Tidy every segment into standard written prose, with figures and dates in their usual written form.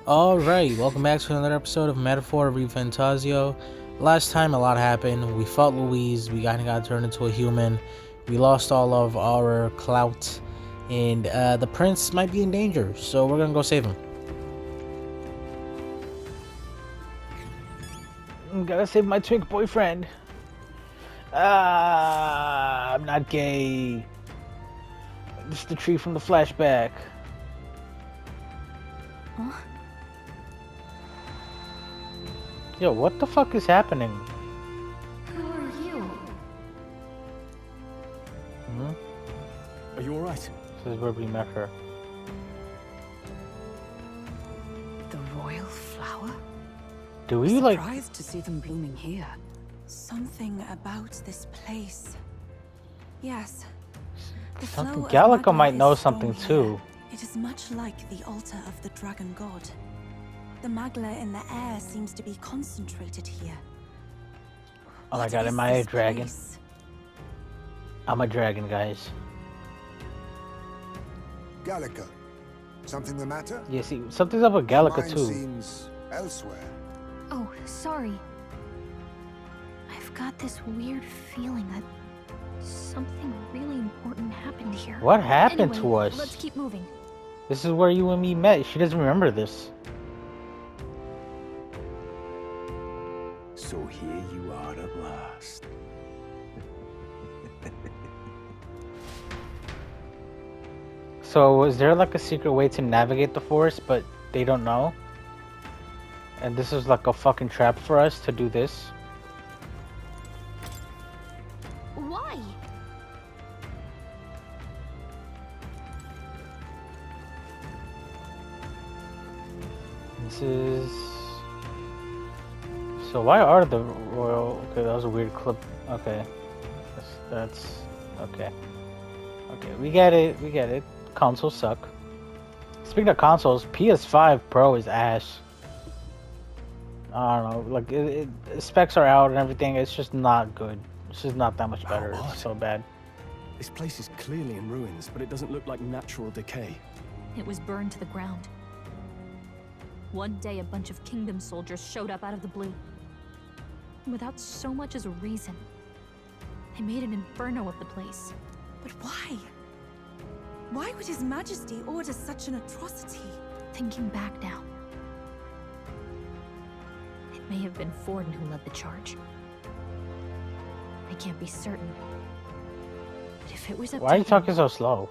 Alright, welcome back to another episode of Metaphor ReFantazio. Last time a lot happened. We fought Louise, we kinda got turned into a human, we lost all of our clout, and the prince might be in danger, so we're gonna go save him. Gotta save my twink boyfriend. I'm not gay. This is the tree from the flashback. Huh? Yo, what the fuck is happening? Who are you? Are you alright? This is where we met her. The royal flower? Do we like... Surprised to see them blooming here. Something about this place. Yes. The flow of Gallica magma might is know strong something here. too. It is much like the altar of the dragon god. The magma in the air seems to be concentrated here. Oh my What god, is am I a this dragon? place? I'm a dragon, guys. Gallica, something the matter? Yeah, see, something's up with Gallica Mine too. seems elsewhere. Oh, sorry. I've got this weird feeling that something really important happened here. What happened Anyway, to us? Let's keep moving. This is where you and me met. She doesn't remember this. So here you are at last. So, is there like a secret way to navigate the forest, but they don't know? And this is like a fucking trap for us to do this? Why? This is... So why are the royal... Okay, that was a weird clip. Okay. That's... Okay. Okay, we get it. We get it. Consoles suck. Speaking of consoles, PS5 Pro is ass. I don't know. Like, specs are out and everything. It's just not good. It's just not that much better. what? It's so bad. This place is clearly in ruins, but it doesn't look like natural decay. It was burned to the ground. One day, a bunch of kingdom soldiers showed up out of the blue. Without so much as a reason. They made an inferno of the place. But why? Why would His Majesty order such an atrocity? Thinking back now, it may have been Forden who led the charge. I can't be certain. But if it was up Why are to you him, talking so slow?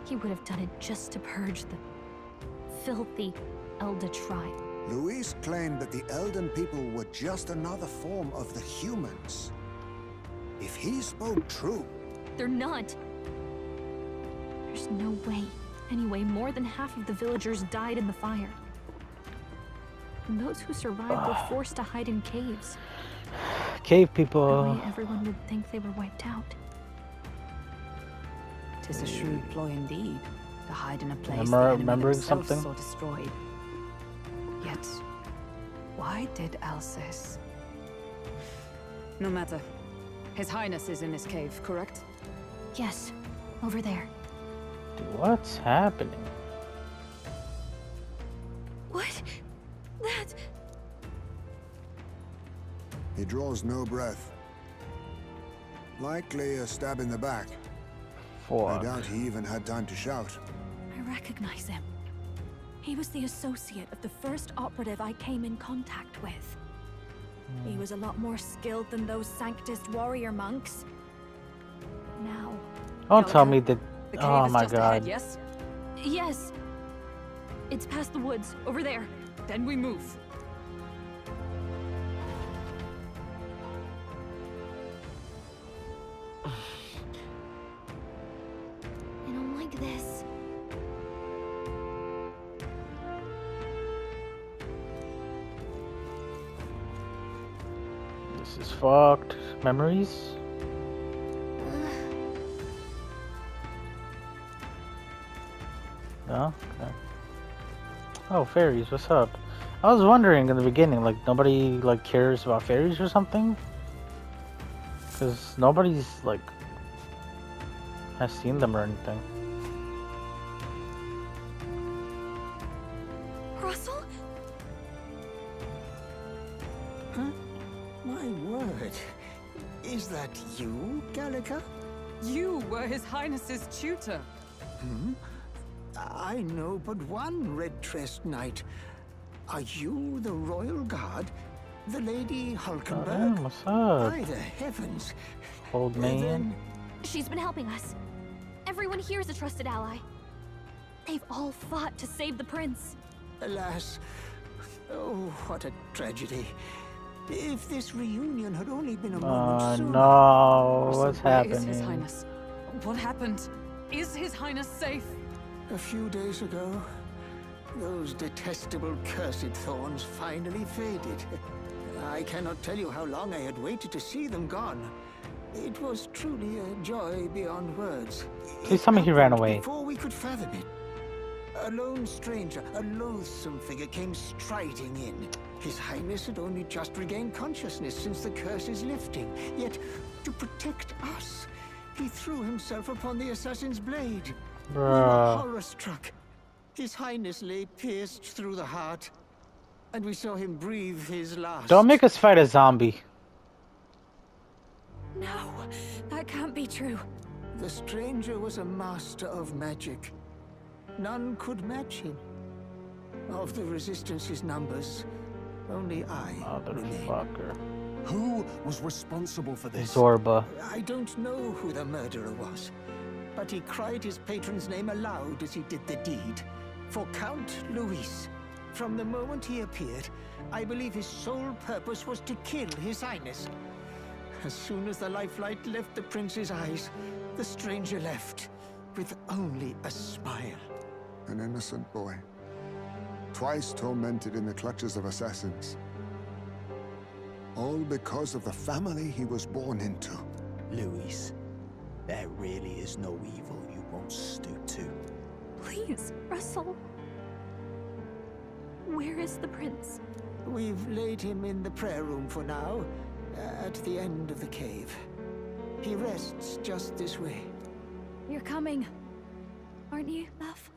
he would have done it just to purge the filthy Elder tribe. Louise claimed that the Elden people were just another form of the humans. If he spoke true, They're not. There's no way. Anyway, more than half of the villagers died in the fire. And those who survived were forced to hide in caves. Cave That people. way everyone would think they were wiped out. 'Tis a shrewd ploy indeed, to hide in a place Remembering the enemy something? themselves saw destroyed. Yet, why did Alsace? No matter. His Highness is in this cave, correct? Yes, over there. Dude, what's happening? What? That... he draws no breath. Likely a stab in the back. I Fuck. doubt he even had time to shout. I recognize him. He was the associate of the first operative I came in contact with. He was a lot more skilled than those Sanctist warrior monks. Now, Don't tell Gallica, me that. the cave Oh is my just ahead, god. yes? Yes. It's past the woods, over there. Then we move. I don't like this. This is fucked. Memories? No? Okay. Oh, fairies, what's up? I was wondering in the beginning, like, nobody, like, cares about fairies or something? Because nobody's, like, has seen them or anything. Russell? My word. Is that you, Gallica? You were His Highness's tutor. I know but one red-dressed knight. Are you the royal guard? The Lady Hulkenberg? Damn, what's up, By the heavens. old man? Then She's been helping us. Everyone here is a trusted ally. They've all fought to save the prince. alas, oh, what a tragedy. If this reunion had only been a moment sooner. No, So what's where happening? is His Highness? What happened? Is His Highness safe? A few days ago, those detestable cursed thorns finally faded. I cannot tell you how long I had waited to see them gone. It was truly a joy beyond words. Please tell me he ran away. Before we could fathom it, a lone stranger, a loathsome figure came striding in. His Highness had only just regained consciousness since the curse's lifting. Yet, to protect us, he threw himself upon the assassin's blade. We were Bruh. horror-struck. His Highness lay pierced through the heart, and we saw him breathe his last. Don't make us fight a zombie. No, that can't be true. The stranger was a master of magic. None could match him. Of the Resistance's numbers, only I remain. Motherfucker. Who was responsible for this? Zorba. I don't know who the murderer was, but he cried his patron's name aloud as he did the deed. For Count Luis. From the moment he appeared, I believe his sole purpose was to kill His Highness. As soon as the lifelight left the prince's eyes, the stranger left, with only a smile. An innocent boy. Twice tormented in the clutches of assassins. All because of the family he was born into. Luis, there really is no evil you won't stoop to. Please, Russell. Where is the prince? We've laid him in the prayer room for now, at the end of the cave. He rests just this way. You're coming, aren't you, love?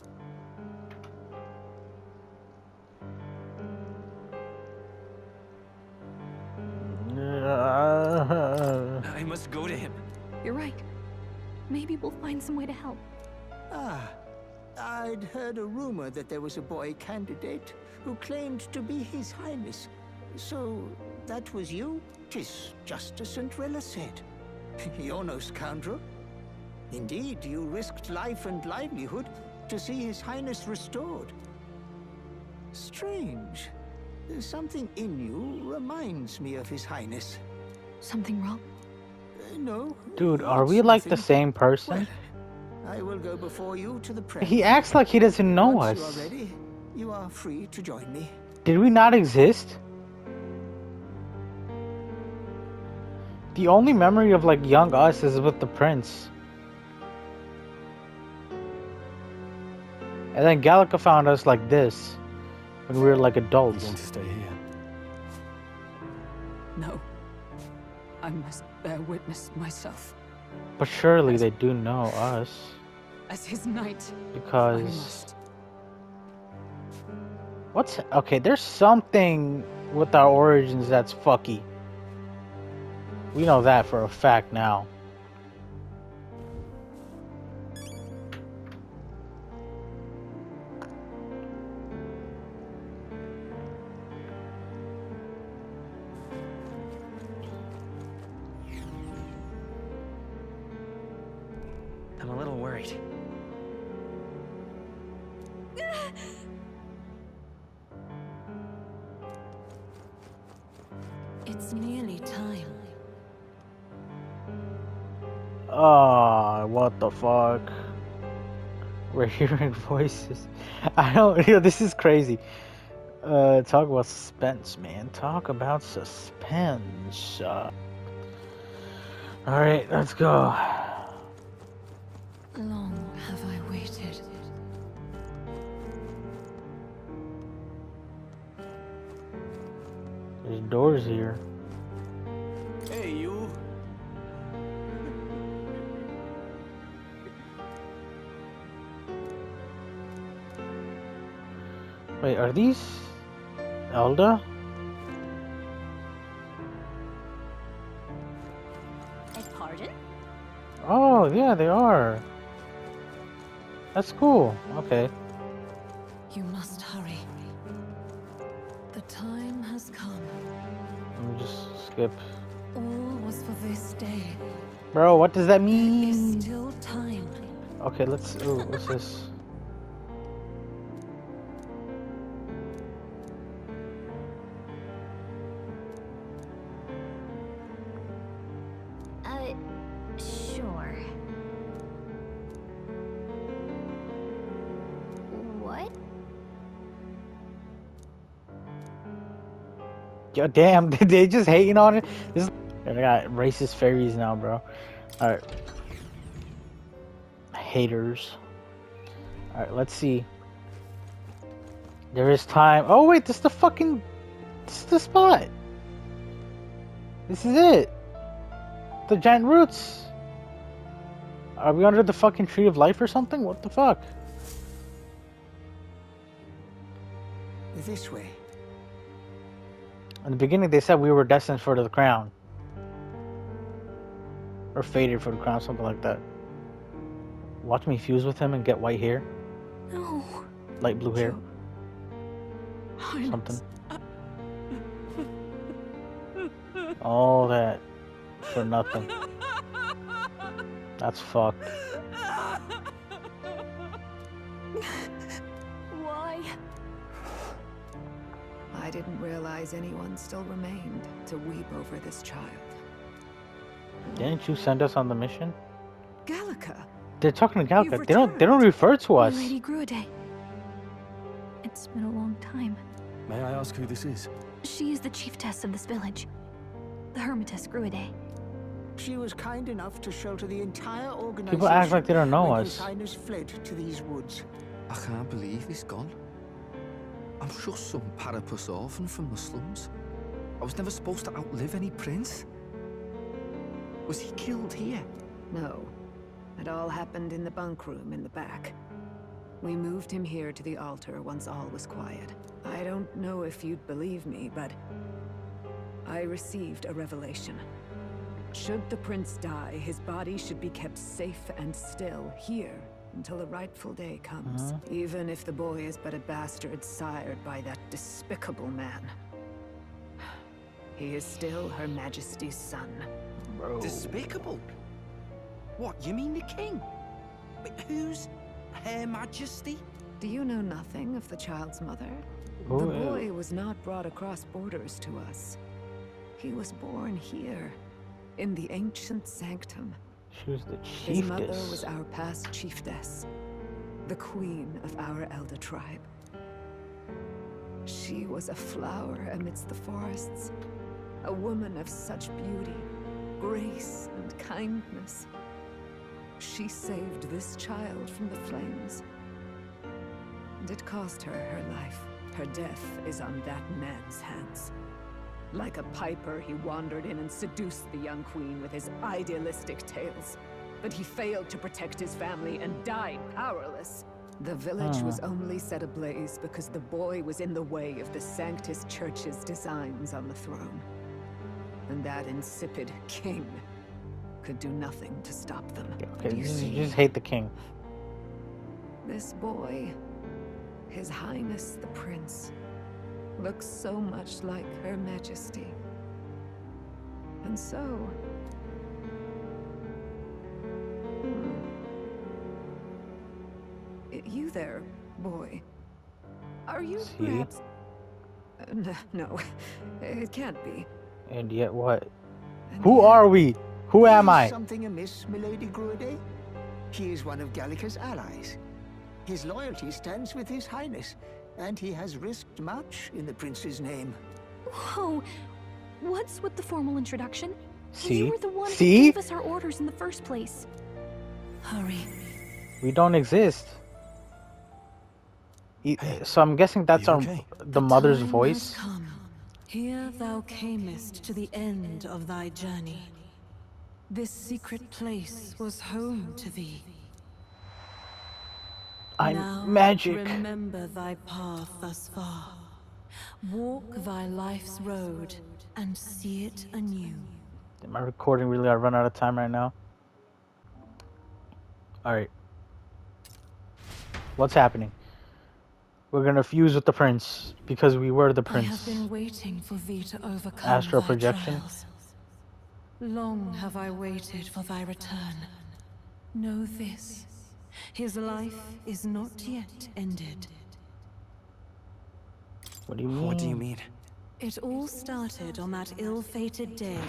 I must go to him. You're right. Maybe we'll find some way to help. Ah, I'd heard a rumor that there was a boy candidate who claimed to be His Highness. So, that was you? 'Tis just as Cinderella said. You're no scoundrel. Indeed, you risked life and livelihood to see His Highness restored. Strange. Something in you reminds me of His Highness. Something wrong? No. Dude, are it's we like the nothing. same person? Well, I will go before you to the prayer. He acts like he doesn't know Once us. you are ready, you are free to join me. Did we not exist? The only memory of like young us is with the prince. And then Gallica found us like this when we were like I'm adults. going to stay here. No. I must bear witness myself. But surely they do know us As his knight, I because must. what's okay? There's something with our origins that's fucky. We know that for a fact now. I'm a little worried. It's nearly time. Oh, what the fuck? We're hearing voices. I don't. Yo, this is crazy. Talk about suspense, man. Talk about suspense. All right, let's go. Long have I waited. There's doors here. Hey, you. Wait, are these Elda? Oh, yeah, they are. That's cool. Okay. You must hurry. The time has come. Let me just skip. All was for this day. Bro, what does that There is mean? still time. Okay, let's. Ooh, what's this? Sure. What? Yo, damn, they just hating on it. This. They got racist fairies now, bro. All right. Haters. All right, let's see. There is time. Oh wait, this is the fucking. This is the spot. This is it. The giant roots. Are we under the fucking tree of life or something? What the fuck? This way. In the beginning, they said we were destined for the crown. Or fated for the crown, something like that. Watch me fuse with him and get white hair. No. Light blue hair. Highness. Something. All that for nothing. That's fucked. Why? I didn't realize anyone still remained to weep over this child. Didn't you send us on the mission? Gallica. They're talking to You've Galka. They don't returned. refer to us. Lady Gruade. It's been a long time. May I ask who this is? She is the chiefess of this village. The Hermitess Gruade. She was kind enough to shelter the entire organization. People act like they don't know when us. His Highness fled to these woods. I can't believe he's gone. I'm just some parapus orphan from the slums. I was never supposed to outlive any prince. Was he killed here? No. It all happened in the bunk room in the back. We moved him here to the altar once all was quiet. I don't know if you'd believe me, but I received a revelation. Should the prince die, his body should be kept safe and still here until the rightful day comes. Even if the boy is but a bastard sired by that despicable man. He is still Her Majesty's son. Bro. Despicable? What, you mean the king? But who's Her Majesty? Do you know nothing of the child's mother? Who The is- boy was not brought across borders to us. He was born here, in the ancient sanctum. She was the His mother chiefess. was our past chiefess, the queen of our elder tribe. She was a flower amidst the forests, a woman of such beauty, grace, and kindness. She saved this child from the flames. And it cost her her life. Her death is on that man's hands. Like a piper, he wandered in and seduced the young queen with his idealistic tales. But he failed to protect his family and died powerless. The village was only set ablaze because the boy was in the way of the Sanctus Church's designs on the throne. And that insipid king could do nothing to stop them. Okay, You you see, just hate the king. this boy, His Highness the Prince, looks so much like Her Majesty. And so... You there, boy. Are you See? perhaps... no, it can't be. And yet what? And Who yet- are we? Who am I? Something amiss, milady Gruade? He is one of Gallica's allies. His loyalty stands with His Highness, and he has risked much in the prince's name. Whoa! What's with the formal introduction? See? You were the one See? who gave us our orders in the first place. Hurry. We don't exist. So I'm guessing that's you our okay? the mother's Time voice. has come. Here thou camest to the end of thy journey. This secret place was home to thee. I'm Now, magic. remember thy path thus far. Walk thy life's road and see it anew. Am I recording really? I run out of time right now. Alright. What's happening? We're gonna fuse with the prince because we were the I have prince. been waiting for thee to overcome Astral thy projection. trials. Long have I waited for thy return. Know this, his life is not yet ended. What do you mean? What do you mean? It all started on that ill-fated day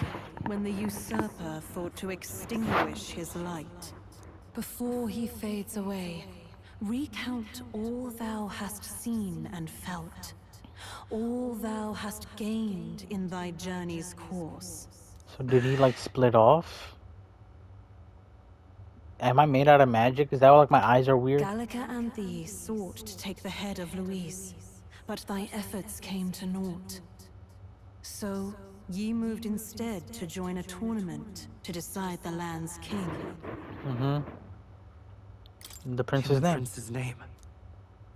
when the usurper thought to extinguish his light. Before he fades away, recount all thou hast seen and felt, all thou hast gained in thy journey's course. So did he like split off? Am I made out of magic? Is that why like my eyes are weird? Gallica and thee sought to take the head of Louise, but thy efforts came to naught. So, ye moved instead to join a tournament to decide the land's king. Mm-hmm. The prince's In the name. prince's name.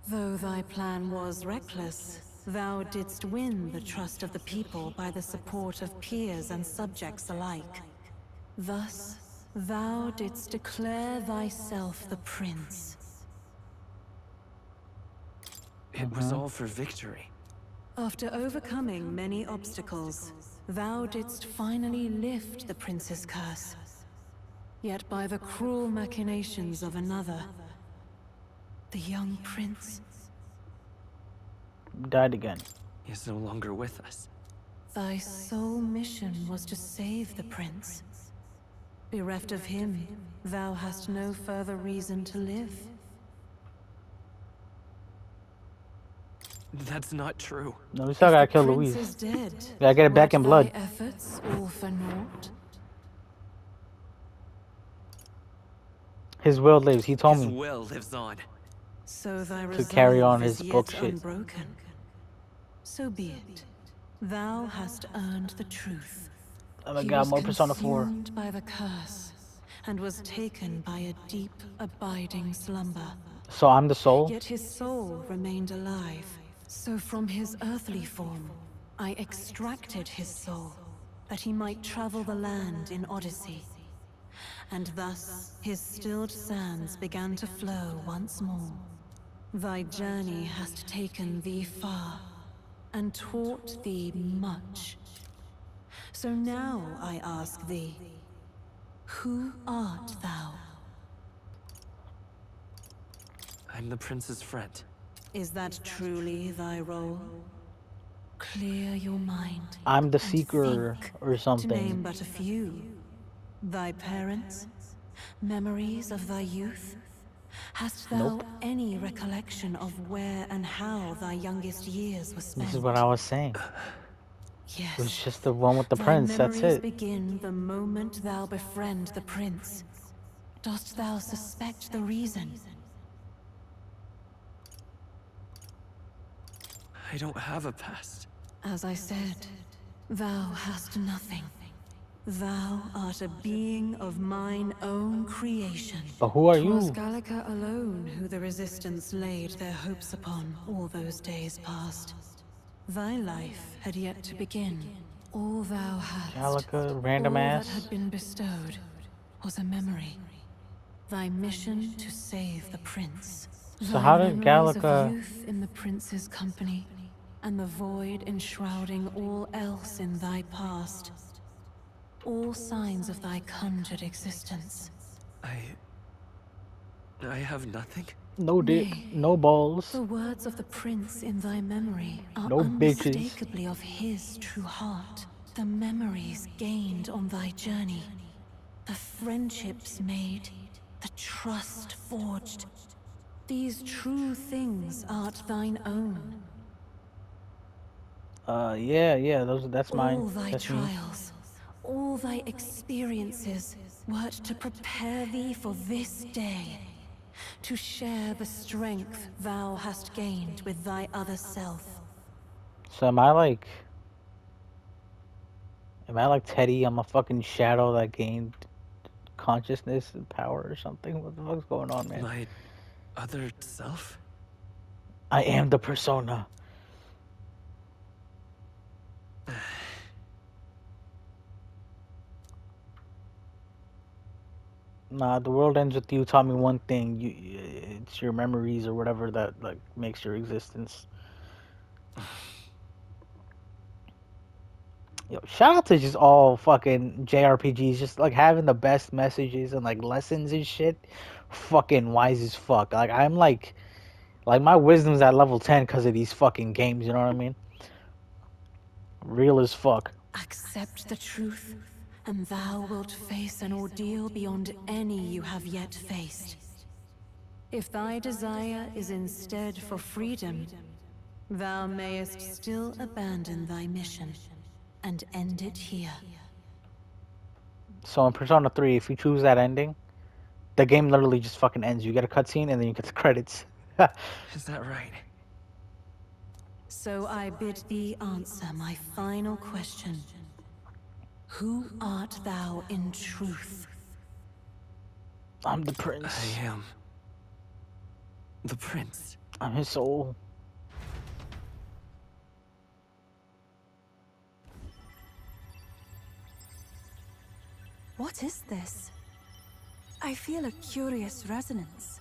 Though thy plan was reckless, thou didst win the trust of the people by the support of peers and subjects alike. Thus, thou didst declare thyself the prince. It was all for victory. After overcoming many obstacles, thou didst finally lift the prince's curse. Yet by the cruel machinations of another, the young prince Died again. He is no longer with us. Thy sole mission was to save the prince. Bereft of him, thou hast no further reason to live. That's not true. No, we still gotta kill The prince Louise. is dead. Gotta get it back Were in blood. thy efforts all for naught? His will lives. He told His me. will lives on. So thy To carry on resolve is his yet bullshit. unbroken. So be it. Thou hast earned the truth. Oh my He god, was more Persona 4. consumed by the curse, and was taken by a deep, abiding slumber. So I'm the soul? Yet his soul remained alive. So from his earthly form, I extracted his soul, that he might travel the land in Odyssey. And thus, his stilled sands began to flow once more. Thy journey hast taken thee far, and taught thee much. So now I ask thee, who art thou? I'm the prince's friend. Is that truly thy role? Clear your mind. I'm the and seeker think, or to name something. but a few. Thy parents? Memories of thy youth? Hast thou Nope. any recollection of where and how thy youngest years were spent? This is what I was saying. Yes. It was just the one with the Thy prince, that's memories it. begin the moment thou befriend the prince. Dost thou suspect the reason? I don't have a past. As I said, thou hast nothing. Thou art a being of mine own creation. But who are 'Twas you? Gallica alone who the Resistance laid their hopes upon all those days past. Thy life had yet to begin. All thou hadst, Gallica, random all ass. that had been bestowed, was a memory. Thy mission to save the prince. So Thy how did memories of Gallica... youth in the prince's company, and the void enshrouding all else in thy past. All signs of thy conjured existence. I have nothing. No dick, Nay. no balls. The words of the prince in thy memory are No bitches. unmistakably of his true heart. The memories gained on thy journey, the friendships made, the trust forged. These true things art thine own. Yeah, that's mine. All thy That's me. trials, all thy experiences wert to prepare thee for this day, to share the strength thou hast gained with thy other self. So am I like Teddy? I'm a fucking shadow that gained consciousness and power or something? What the fuck's going on, man? My other self? I am the persona. Nah, the world ends with you taught me one thing. It's your memories or whatever that like makes your existence. Yo, shout out to just all fucking JRPGs, just like having the best messages and like lessons and shit. Fucking wise as fuck. Like I'm like my wisdom's at level 10 because of these fucking games. You know what I mean? Real as fuck. Accept the truth, and thou wilt face an ordeal beyond any you have yet faced. If thy desire is instead for freedom, thou mayest still abandon thy mission and end it here. So in Persona 3, if you choose that ending, the game literally just fucking ends. You get a cutscene and then you get the credits. Is that right? So I bid thee answer my final question. Who art thou in truth? I'm the prince. I am the prince. I'm his soul. What is this? I feel a curious resonance.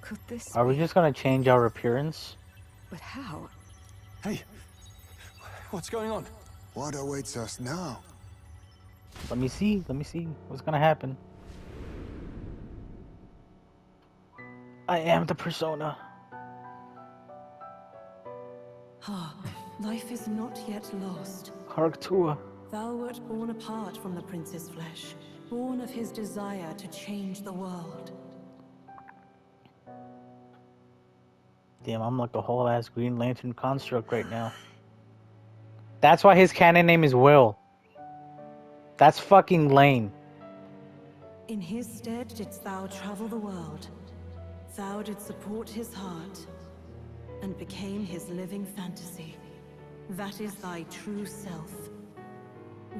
Could this Are we be? just gonna change our appearance? But how? Hey, what's going on? What awaits us now? Let me see. What's gonna happen? I am the persona. Ah, life is not yet lost. Hark Tua. Thou wert born apart from the prince's flesh, born of his desire to change the world. Damn, I'm like a whole ass Green Lantern construct right now. That's why his canon name is Will. That's fucking lame. In his stead didst thou travel the world. Thou didst support his heart, and became his living fantasy. That is thy true self.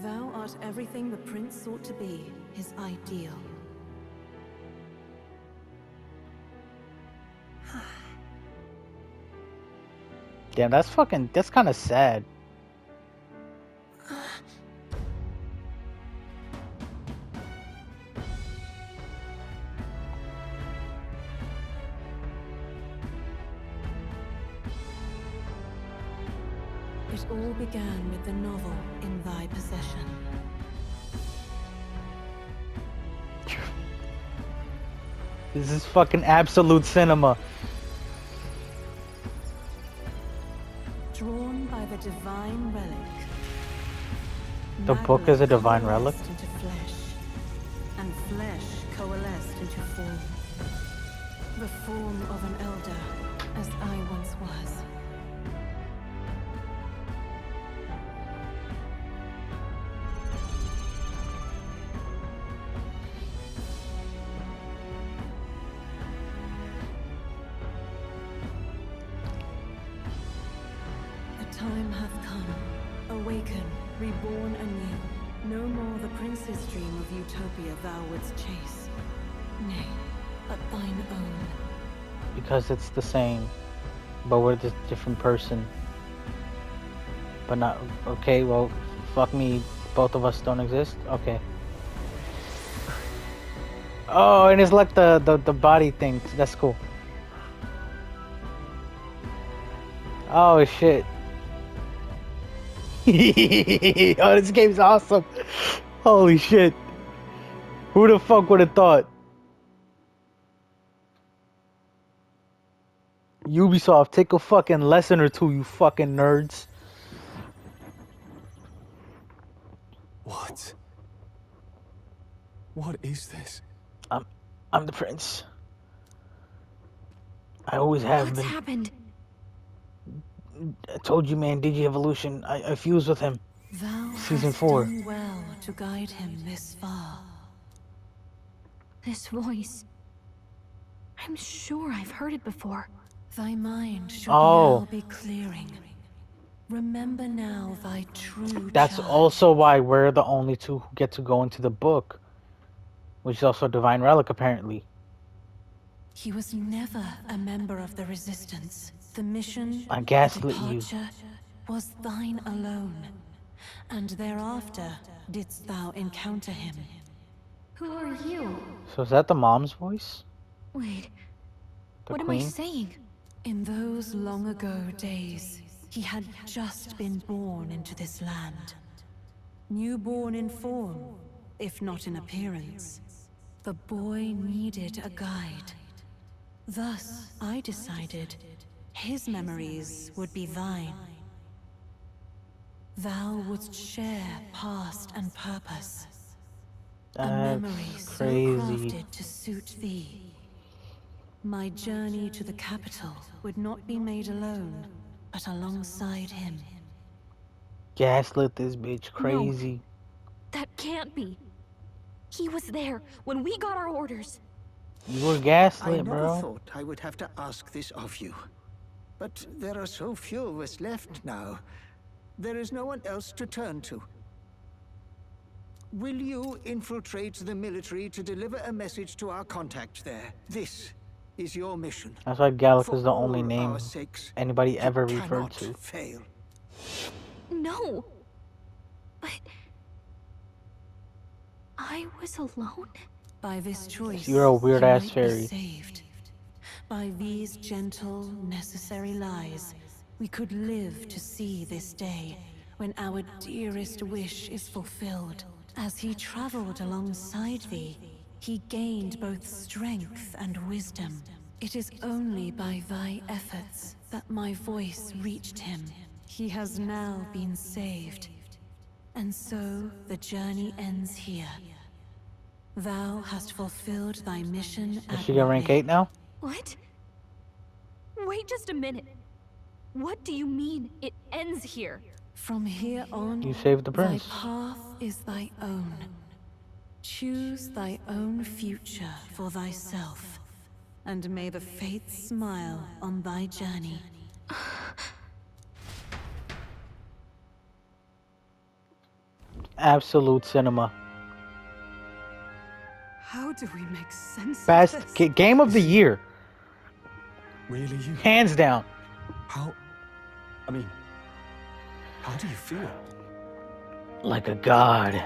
Thou art everything the prince sought to be, his ideal. Damn, that's kind of sad. It all began with the novel in thy possession. This is fucking absolute cinema. Drawn by the divine relic. The book is a divine relic? Coalesced into flesh, and flesh coalesced into form. The form of an elder, as I once was. The time hath come. Awaken, reborn anew. No more the prince's dream of utopia thou wouldst chase. Nay, but thine own. Because it's the same, but we're the different person. But not okay. Well, fuck me. Both of us don't exist. Okay. Oh, and it's like the body thing. That's cool. Oh shit. Oh, this game's awesome. Holy shit. Who the fuck would have thought? Ubisoft, take a fucking lesson or two, you fucking nerds. What? What is this? I'm the prince. I always have What's been. happened? I told you, man, Digi-Evolution. I fused with him. Thou Season hast 4. done well to guide him this far. This voice. I'm sure I've heard it before. Thy mind should Oh. now be clearing. Remember now thy true That's charge. also why we're the only two who get to go into the book. Which is also a divine relic, apparently. He was never a member of the Resistance. The mission, I the gaslit you. departure, was thine alone. And thereafter didst thou encounter him. Who are you? So is that the mom's voice? Wait, The what queen? am I saying? In those long ago days, he had just been born into this land. Newborn in form, if not in appearance. The boy needed a guide. Thus, I decided his memories would be thine. Thou wouldst share past and purpose. A memory That's so crazy. crafted to suit thee. My journey to the capital would not be made alone, but alongside him. Gaslit this bitch crazy. That can't be. He was there when we got our orders. You were I gaslit, never bro. thought I would have to ask this of you. But there are so few of us left now. There is no one else to turn to. Will you infiltrate the military to deliver a message to our contact there? This is your mission. That's why Gallic For is the only all name our sakes, anybody you ever referred cannot to. fail. No. But I was alone? By this choice, You're a weird he ass might fairy. be saved. By these gentle, necessary lies, we could live to see this day when our dearest wish is fulfilled. As he traveled alongside thee, he gained both strength and wisdom. It is only by thy efforts that my voice reached him. He has now been saved. And so the journey ends here. Thou hast fulfilled thy mission Is she gonna rank admirably. 8 now? What? Wait just a minute. What do you mean it ends here? From here on, You saved the thy prince. path is thy own. Choose thy own future for thyself, and may the fates smile on thy journey. Absolute cinema. How do we make sense Best of this? game of the year. Really, you? Hands down. How? I mean, how do you feel? Like a god.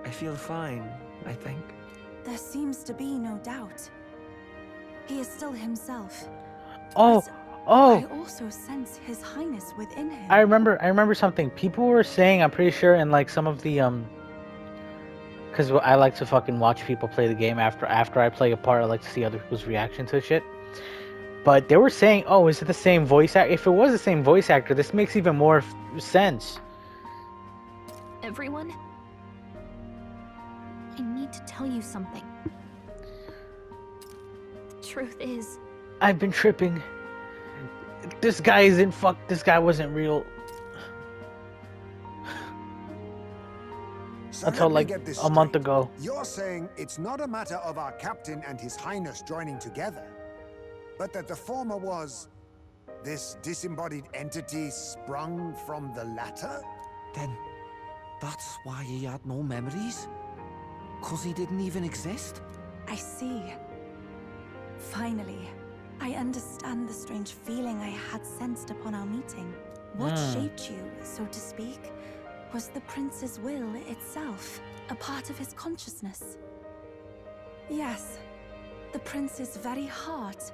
I feel fine, I think. There seems to be no doubt. He is still himself. Oh, But oh. I also sense His Highness within him. I remember something. People were saying, I'm pretty sure in like some of the because I like to fucking watch people play the game after I play a part. I like to see other people's reaction to shit. But they were saying, oh, is it the same voice actor? If it was the same voice actor, this makes even more sense. Everyone? I need to tell you something. The truth is, I've been tripping. This guy isn't this guy wasn't real. So Until let me like get this a month straight. ago. You're saying it's not a matter of our captain and his highness joining together, but that the former was this disembodied entity sprung from the latter? Then, that's why he had no memories? 'Cause he didn't even exist? I see. Finally, I understand the strange feeling I had sensed upon our meeting. What shaped you, so to speak, was the prince's will itself, a part of his consciousness. Yes, the prince's very heart.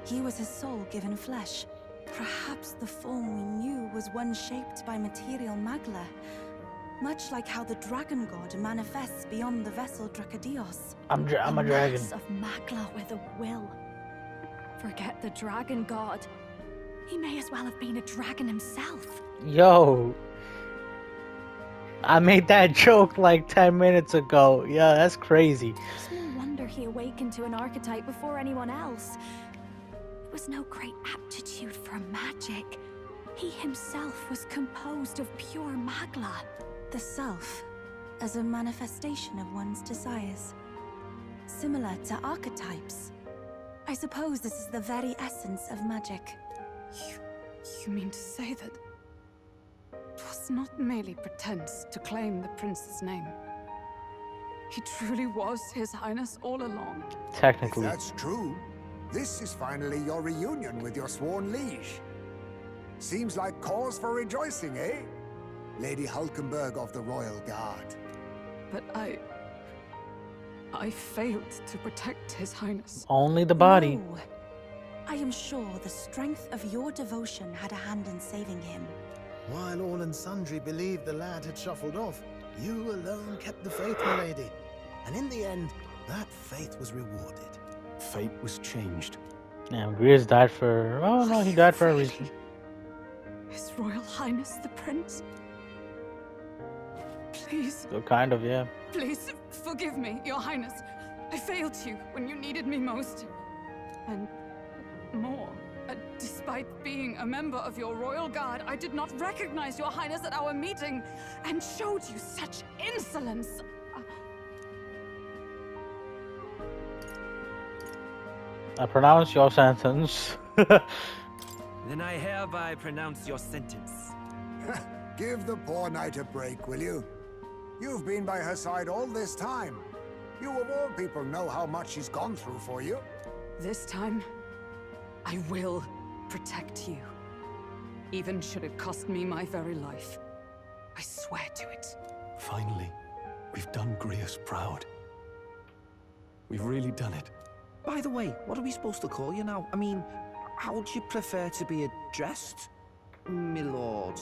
He was his soul given flesh. Perhaps the form we knew was one shaped by material magla, much like how the dragon god manifests beyond the vessel Drakadios. I'm a dragon. Mass of magla with a will. Forget the dragon god. He may as well have been a dragon himself. Yo. I made that joke like 10 minutes ago. Yeah, that's crazy. It's no wonder he awakened to an archetype before anyone else. It was no great aptitude for magic. He himself was composed of pure magla. The self, as a manifestation of one's desires. Similar to archetypes. I suppose this is the very essence of magic. You mean to say that it was not merely pretense to claim the prince's name? He truly was His Highness all along. If Technically. that's true, this is finally your reunion with your sworn liege. Seems like cause for rejoicing, eh? Lady Hulkenberg of the Royal Guard. But I failed to protect His Highness. Only the body. No. I am sure the strength of your devotion had a hand in saving him. While all and sundry believed the lad had shuffled off, you alone kept the faith, my lady. And in the end, that faith was rewarded. Fate was changed. Yeah, Greer's died for... Oh, no, he died for a reason. His Royal Highness the Prince? Please, So kind of, yeah. please forgive me, Your Highness. I failed you when you needed me most. And more. Despite being a member of your Royal Guard, I did not recognize Your Highness at our meeting and showed you such insolence. I pronounce your sentence. Then I hereby pronounce your sentence. Give the poor knight a break, will you? You've been by her side all this time. You of all people know how much she's gone through for you. This time, I will protect you. Even should it cost me my very life. I swear to it. Finally, we've done Greer's proud. We've really done it. By the way, what are we supposed to call you now? I mean, how would you prefer to be addressed, my lord?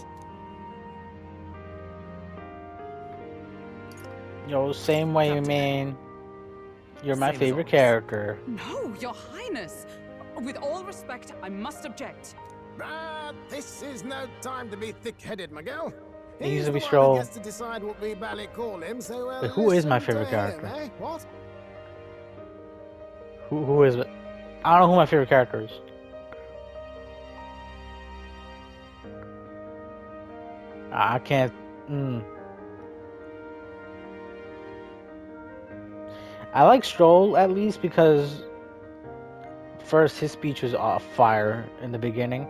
Yo, same way, Captain. man. You're my Same as favorite always. character. No, Your Highness! With all respect, I must object. This is no time to be thick-headed, Miguel. He needs He's to be the one who strong. gets to decide what we ballet call him, so Wait, who is my listen favorite to him, character? eh? What? Who is it? I don't know who my favorite character is. I can't... I like Stroll, at least, because... First, his speech was fire in the beginning.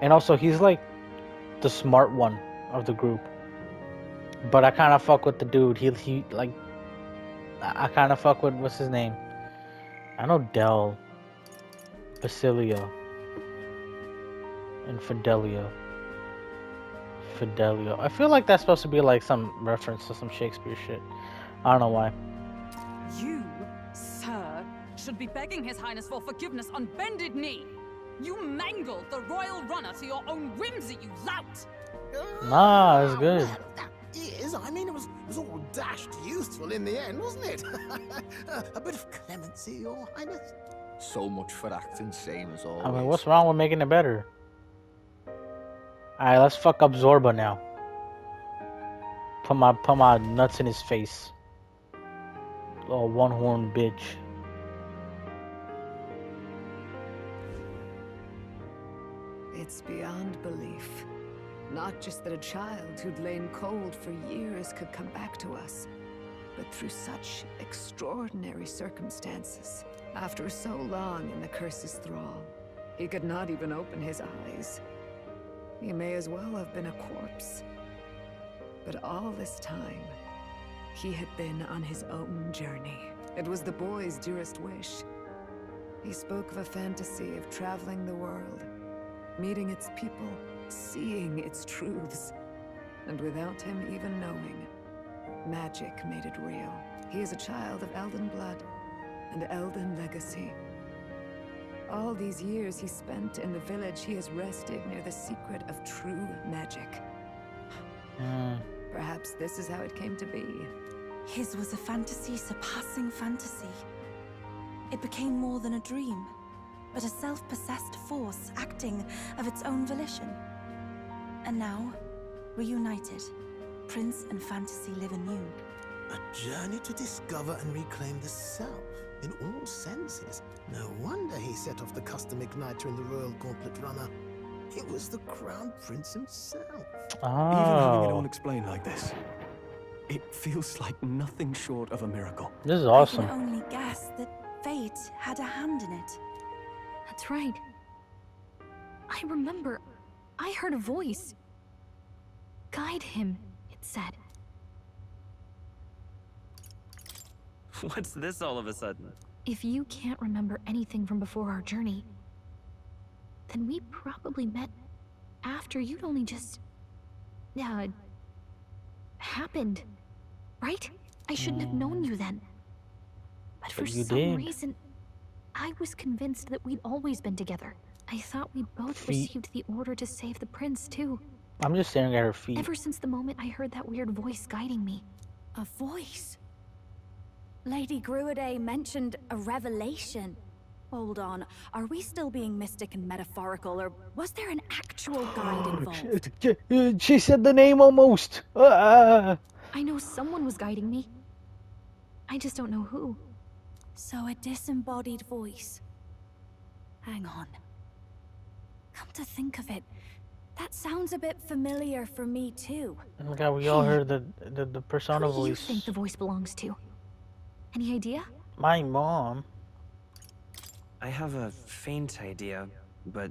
And also, he's like the smart one of the group. But I kind of fuck with the dude. He like... I kind of fuck with... What's his name? I know Del, Basilia, and Fidelio. I feel like that's supposed to be like some reference to some Shakespeare shit. I don't know why. You, sir, should be begging His Highness for forgiveness on bended knee. You mangled the royal runner to your own whimsy, you lout! Nah, it's good. Well, that is, I mean, it was all dashed useful in the end, wasn't it? A bit of clemency, Your Highness. So much for acting same as always. I mean, what's wrong with making it better? Alright, let's fuck up Zorba now. Put my nuts in his face. Little one-horned bitch. It's beyond belief. Not just that a child who'd lain cold for years could come back to us, but through such extraordinary circumstances. After so long in the curse's thrall, he could not even open his eyes. He may as well have been a corpse. But all this time, he had been on his own journey. It was the boy's dearest wish. He spoke of a fantasy of traveling the world, meeting its people, seeing its truths. And without him even knowing, magic made it real. He is a child of Elden blood and Elden legacy. All these years he spent in the village, he has rested near the secret of true magic. Perhaps this is how it came to be. His was a fantasy surpassing fantasy. It became more than a dream, but a self-possessed force acting of its own volition. And now, reunited, Prince and fantasy live anew. A journey to discover and reclaim the self, in all senses. No wonder he set off the custom igniter in the Royal Gauntlet Runner. It was the Crown Prince himself. Even having it Oh, all explained like this, it feels like nothing short of a miracle. this is I awesome. can only guess that fate had a hand in it. That's right. I remember. I heard a voice. Guide him, it said. What's this all of a sudden? If you can't remember anything from before our journey, then we probably met after you'd only just happened, right? I shouldn't have known you then. But for you some did. reason, I was convinced that we'd always been together. I thought we both received the order to save the prince, too. I'm just staring at her feet. Ever since the moment I heard that weird voice guiding me. A voice? Lady Gruiday mentioned a revelation. Hold on, are we still being mystic and metaphorical, or was there an actual guide involved? She said the name almost. I know someone was guiding me. I just don't know who. So a disembodied voice. Hang on. Come to think of it, that sounds a bit familiar for me too. Oh my god, we all heard the persona Who do you voice. think the voice belongs to? Any idea? My mom. I have a faint idea, but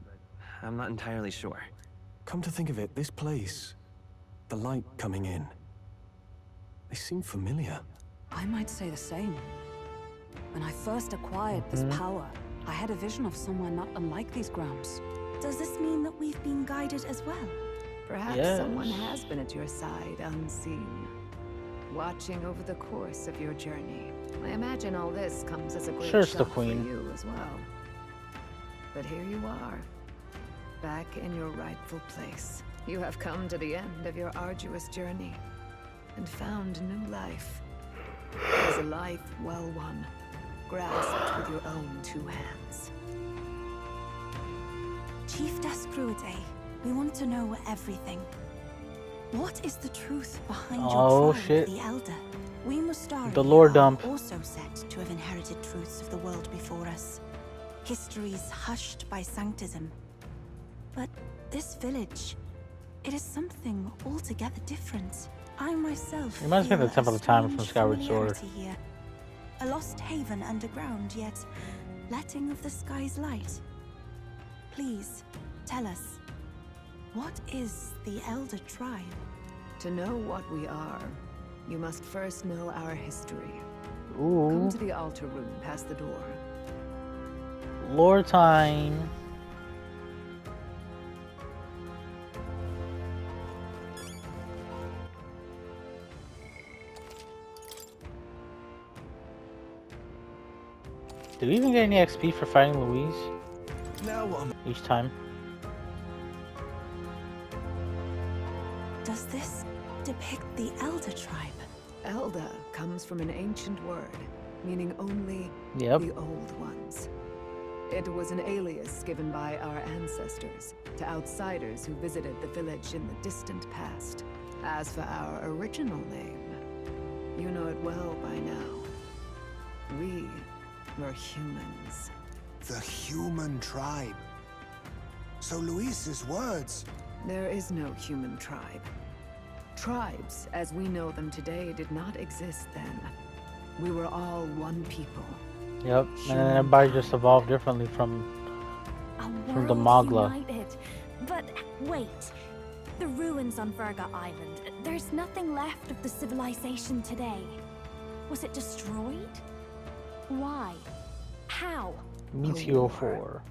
I'm not entirely sure. Come to think of it, this place, the light coming in, they seem familiar. I might say the same. When I first acquired this power, I had a vision of somewhere not unlike these grounds. Does this mean that we've been guided as well? Perhaps Yes. someone has been at your side unseen, watching over the course of your journey. I imagine all this comes as a great Sure, it's the shock queen. for you as well. But here you are, back in your rightful place. You have come to the end of your arduous journey and found new life. It is a life well won, grasped with your own two hands. Chief Gruiday, we want to know everything. What is the truth behind Oh, your trial shit. of the Elder? We Mustari The lore are dump. also said to have inherited truths of the world before us. Histories hushed by sanctism. But this village, it is something altogether different. I myself Reminds me of the feel Temple a of Time from strange Skyward Sword. familiarity here. A lost haven underground, yet letting of the sky's light. Please, tell us, what is the Elder Tribe? To know what we are, you must first know our history. Ooh. Come to the altar room past the door. Lore time. Did we even get any XP for fighting Louise Now what? each time? Does this depict the Elder Tribe? Elda comes from an ancient word, meaning only Yep. the old ones. It was an alias given by our ancestors to outsiders who visited the village in the distant past. As for our original name, you know it well by now. We were humans. The human tribe. So Luis's words. There is no human tribe. Tribes, as we know them today, did not exist then. We were all one people. Yep. And then everybody just evolved differently from the Mogla. United. But wait, the ruins on Virga Island. There's nothing left of the civilization today. Was it destroyed? Why? How? Meteor 4.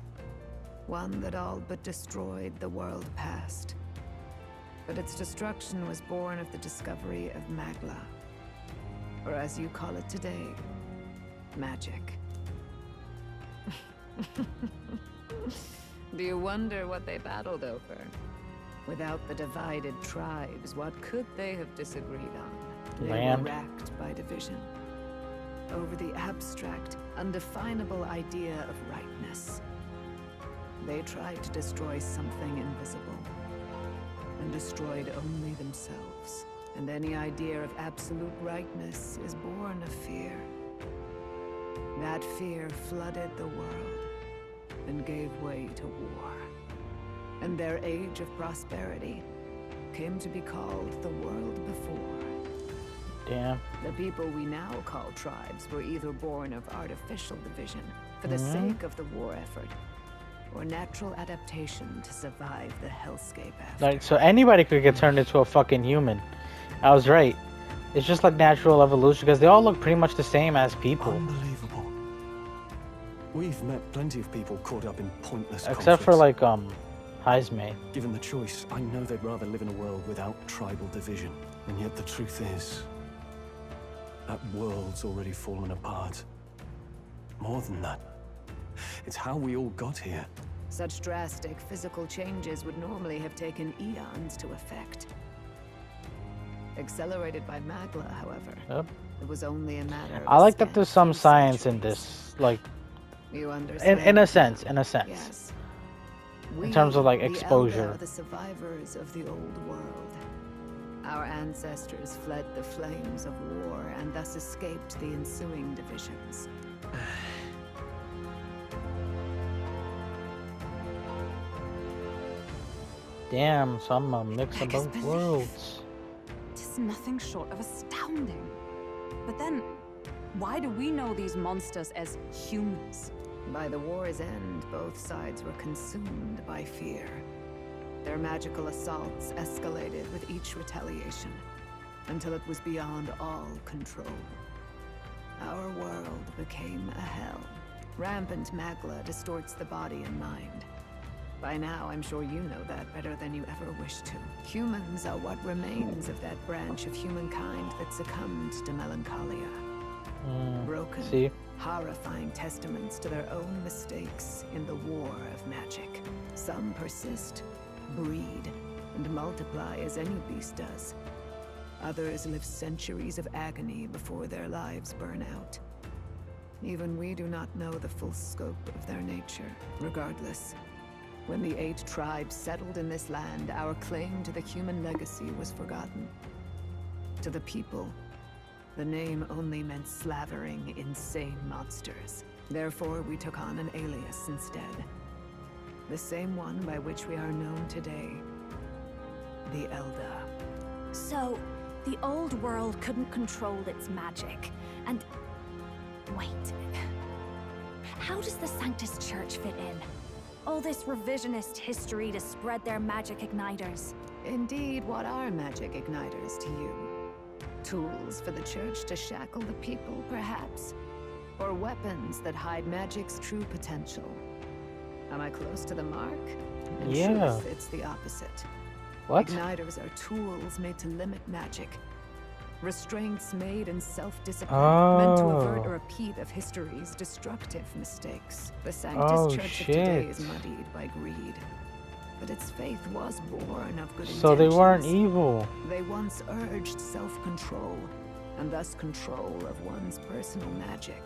One that all but destroyed the world past. But its destruction was born of the discovery of Magla. Or as you call it today, magic. Do you wonder what they battled over? Without the divided tribes, what could they have disagreed on? They Land. were racked by division. Over the abstract, undefinable idea of rightness. They tried to destroy something invisible, and destroyed only themselves. And any idea of absolute rightness is born of fear. That fear flooded the world, and gave way to war. And their age of prosperity came to be called the world before. Damn. The people we now call tribes were either born of artificial division for the sake of the war effort, or natural adaptation to survive the hellscape after. Like, so anybody could get turned into a fucking human. I was right. It's just like natural evolution because they all look pretty much the same as people. Unbelievable. We've met plenty of people caught up in pointless Except for conflicts. like, Heisme. Given the choice, I know they'd rather live in a world without tribal division. And yet the truth is, that world's already fallen apart. More than that, it's how we all got here. Such drastic physical changes would normally have taken eons to effect. Accelerated by Magla, however. Yep. It was only a matter of I like that there's some science in this, like, you understand? in a sense, Yes. In terms of like the exposure. Elder are the survivors of the old world. Our ancestors fled the flames of war and thus escaped the ensuing divisions. Damn, some mix of both worlds. It is nothing short of astounding. But then, why do we know these monsters as humans? By the war's end, both sides were consumed by fear. Their magical assaults escalated with each retaliation, until it was beyond all control. Our world became a hell. Rampant Magla distorts the body and mind. By now, I'm sure you know that better than you ever wished to. Humans are what remains of that branch of humankind that succumbed to melancholia. Broken, horrifying testaments to their own mistakes in the war of magic. Some persist, breed, and multiply as any beast does. Others live centuries of agony before their lives burn out. Even we do not know the full scope of their nature. Regardless, when the 8 tribes settled in this land, our claim to the human legacy was forgotten. To the people, the name only meant slavering, insane monsters. Therefore, we took on an alias instead. The same one by which we are known today. The Elder. So, the old world couldn't control its magic, and... Wait. How does the Sanctus Church fit in? All this revisionist history to spread their magic igniters. Indeed, what are magic igniters to you? Tools for the Church to shackle the people, perhaps? Or weapons that hide magic's true potential? Am I close to the mark? In truth, it's the opposite. What? Igniters are tools made to limit magic. Restraints made in self-discipline, meant to avert a repeat of history's destructive mistakes. The Sanctus Church of today is muddied by greed. But its faith was born of good intentions. So they weren't evil. They once urged self-control, and thus control of one's personal magic.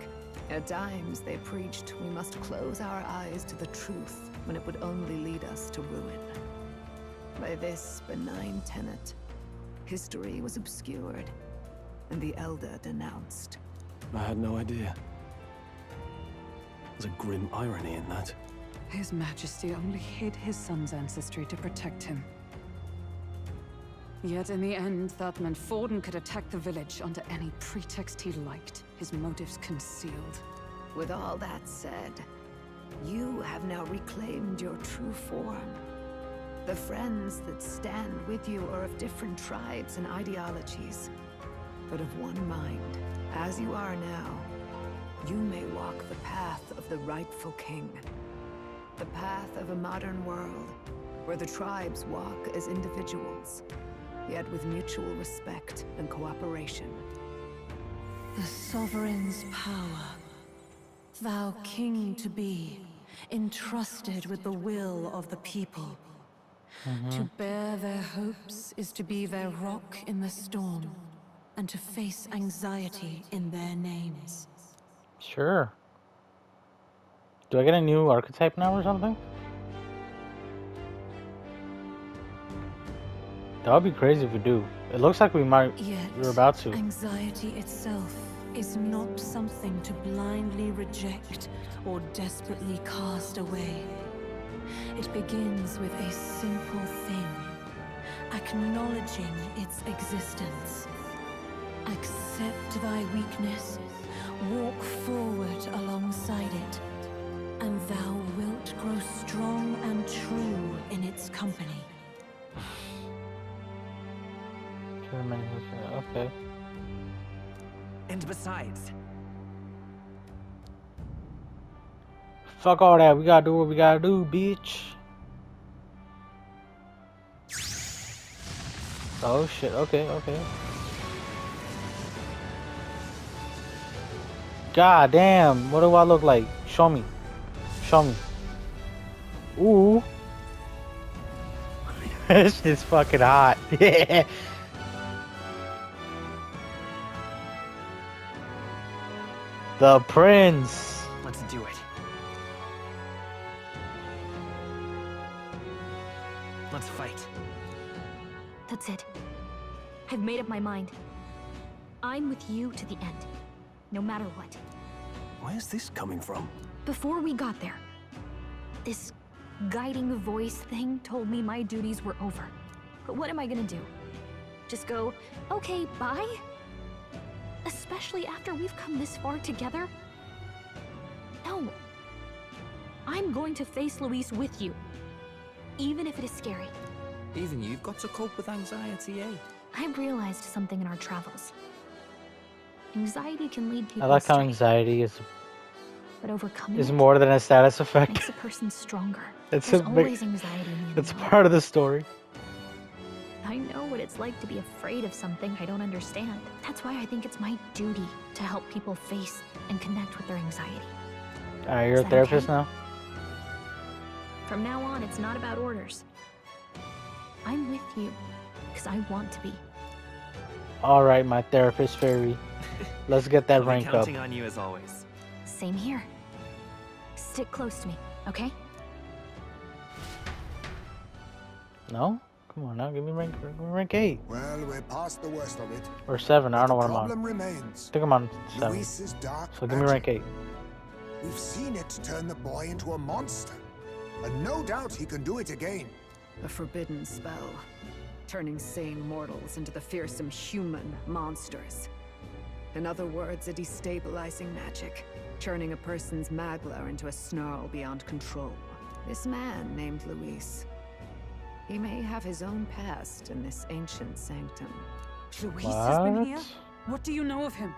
At times, they preached we must close our eyes to the truth when it would only lead us to ruin. By this benign tenet, history was obscured, and the Elder denounced. I had no idea. There's a grim irony in that. His Majesty only hid his son's ancestry to protect him. Yet in the end, that meant Forden could attack the village under any pretext he liked, his motives concealed. With all that said, you have now reclaimed your true form. The friends that stand with you are of different tribes and ideologies, but of one mind. As you are now, you may walk the path of the rightful king. The path of a modern world, where the tribes walk as individuals, yet with mutual respect and cooperation. The Sovereign's power, thou king to be, entrusted with the will of the people. To bear their hopes is to be their rock in the storm, and to face anxiety in their names. Sure. Do I get a new archetype now or something? That would be crazy if we do. It looks like we might. We're about to. Anxiety itself is not something to blindly reject or desperately cast away. It begins with a simple thing, acknowledging its existence. Accept thy weakness, walk forward alongside it, and thou wilt grow strong and true in its company. Okay. And besides... Fuck all that. We gotta do what we gotta do, bitch. Oh shit, okay, okay. God damn, what do I look like? Show me. Show me. Ooh. This shit's fucking hot. Yeah. The prince. Let's do it. Let's fight. That's it. I've made up my mind. I'm with you to the end, no matter what. Where's this coming from? Before we got there, this guiding voice thing told me my duties were over. But what am I gonna do? Just go, okay, bye? Especially after we've come this far together? No. I'm going to face Luis with you, even if it is scary. Even you've got to cope with anxiety, eh? I've realized something in our travels. Anxiety can lead people I like how astray, anxiety but overcoming is it more than a status effect. makes a person stronger. It's There's a big, always anxiety in the it's unknown. part of the story. I know what it's like to be afraid of something I don't understand. That's why I think it's my duty to help people face and connect with their anxiety. Alright, you're Is a that therapist okay? now? From now on, it's not about orders. I'm with you, because I want to be. Alright, my therapist fairy. Let's get that I'll be rank up. counting on you as always. Same here. Stick close to me, okay? No? Come on now, give me rank 8. Well, we're past the worst of it. Or 7, I don't know what the I'm on. problem remains. I think I'm on 7. Luis's dark So give me rank magic. 8. We've seen it turn the boy into a monster. And no doubt he can do it again. A forbidden spell, turning sane mortals into the fearsome human monsters. In other words, a destabilizing magic, turning a person's magla into a snarl beyond control. This man named Luis, he may have his own past in this ancient sanctum. Luis has been What? here? What do you know of him?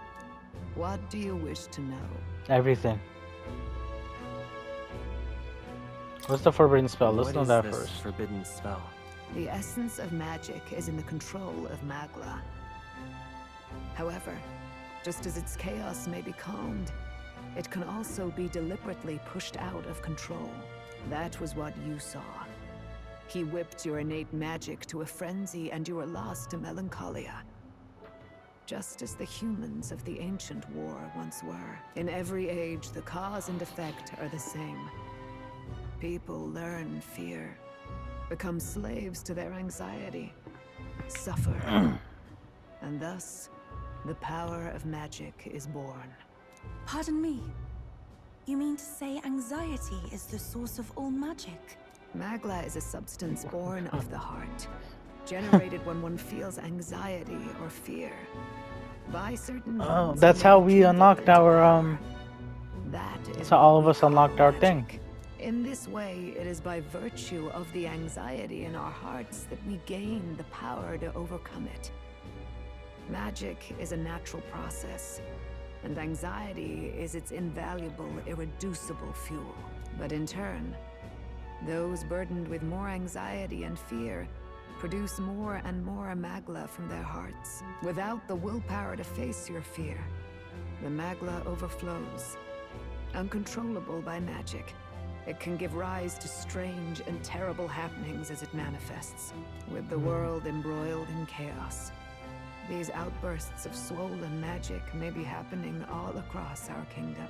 What do you wish to know? Everything. What's the forbidden spell? Let's What know is that this first. forbidden spell? The essence of magic is in the control of magla. However, just as its chaos may be calmed, it can also be deliberately pushed out of control. That was what you saw. He whipped your innate magic to a frenzy and you were lost to melancholia. Just as the humans of the ancient war once were. In every age, the cause and effect are the same. People learn fear, become slaves to their anxiety, suffer, and thus, the power of magic is born. Pardon me. You mean to say anxiety is the source of all magic? Magla is a substance born of the heart, generated when one feels anxiety or fear. By certain Oh, means, that's it may how be we kindled unlocked into our power. That is that's how what all of we us unlocked call our thing. magic. In this way, it is by virtue of the anxiety in our hearts that we gain the power to overcome it. Magic is a natural process, and anxiety is its invaluable, irreducible fuel. But in turn, those burdened with more anxiety and fear produce more and more magla from their hearts. Without the willpower to face your fear, the magla overflows. Uncontrollable by magic, it can give rise to strange and terrible happenings as it manifests, with the world embroiled in chaos. These outbursts of swollen magic may be happening all across our kingdom.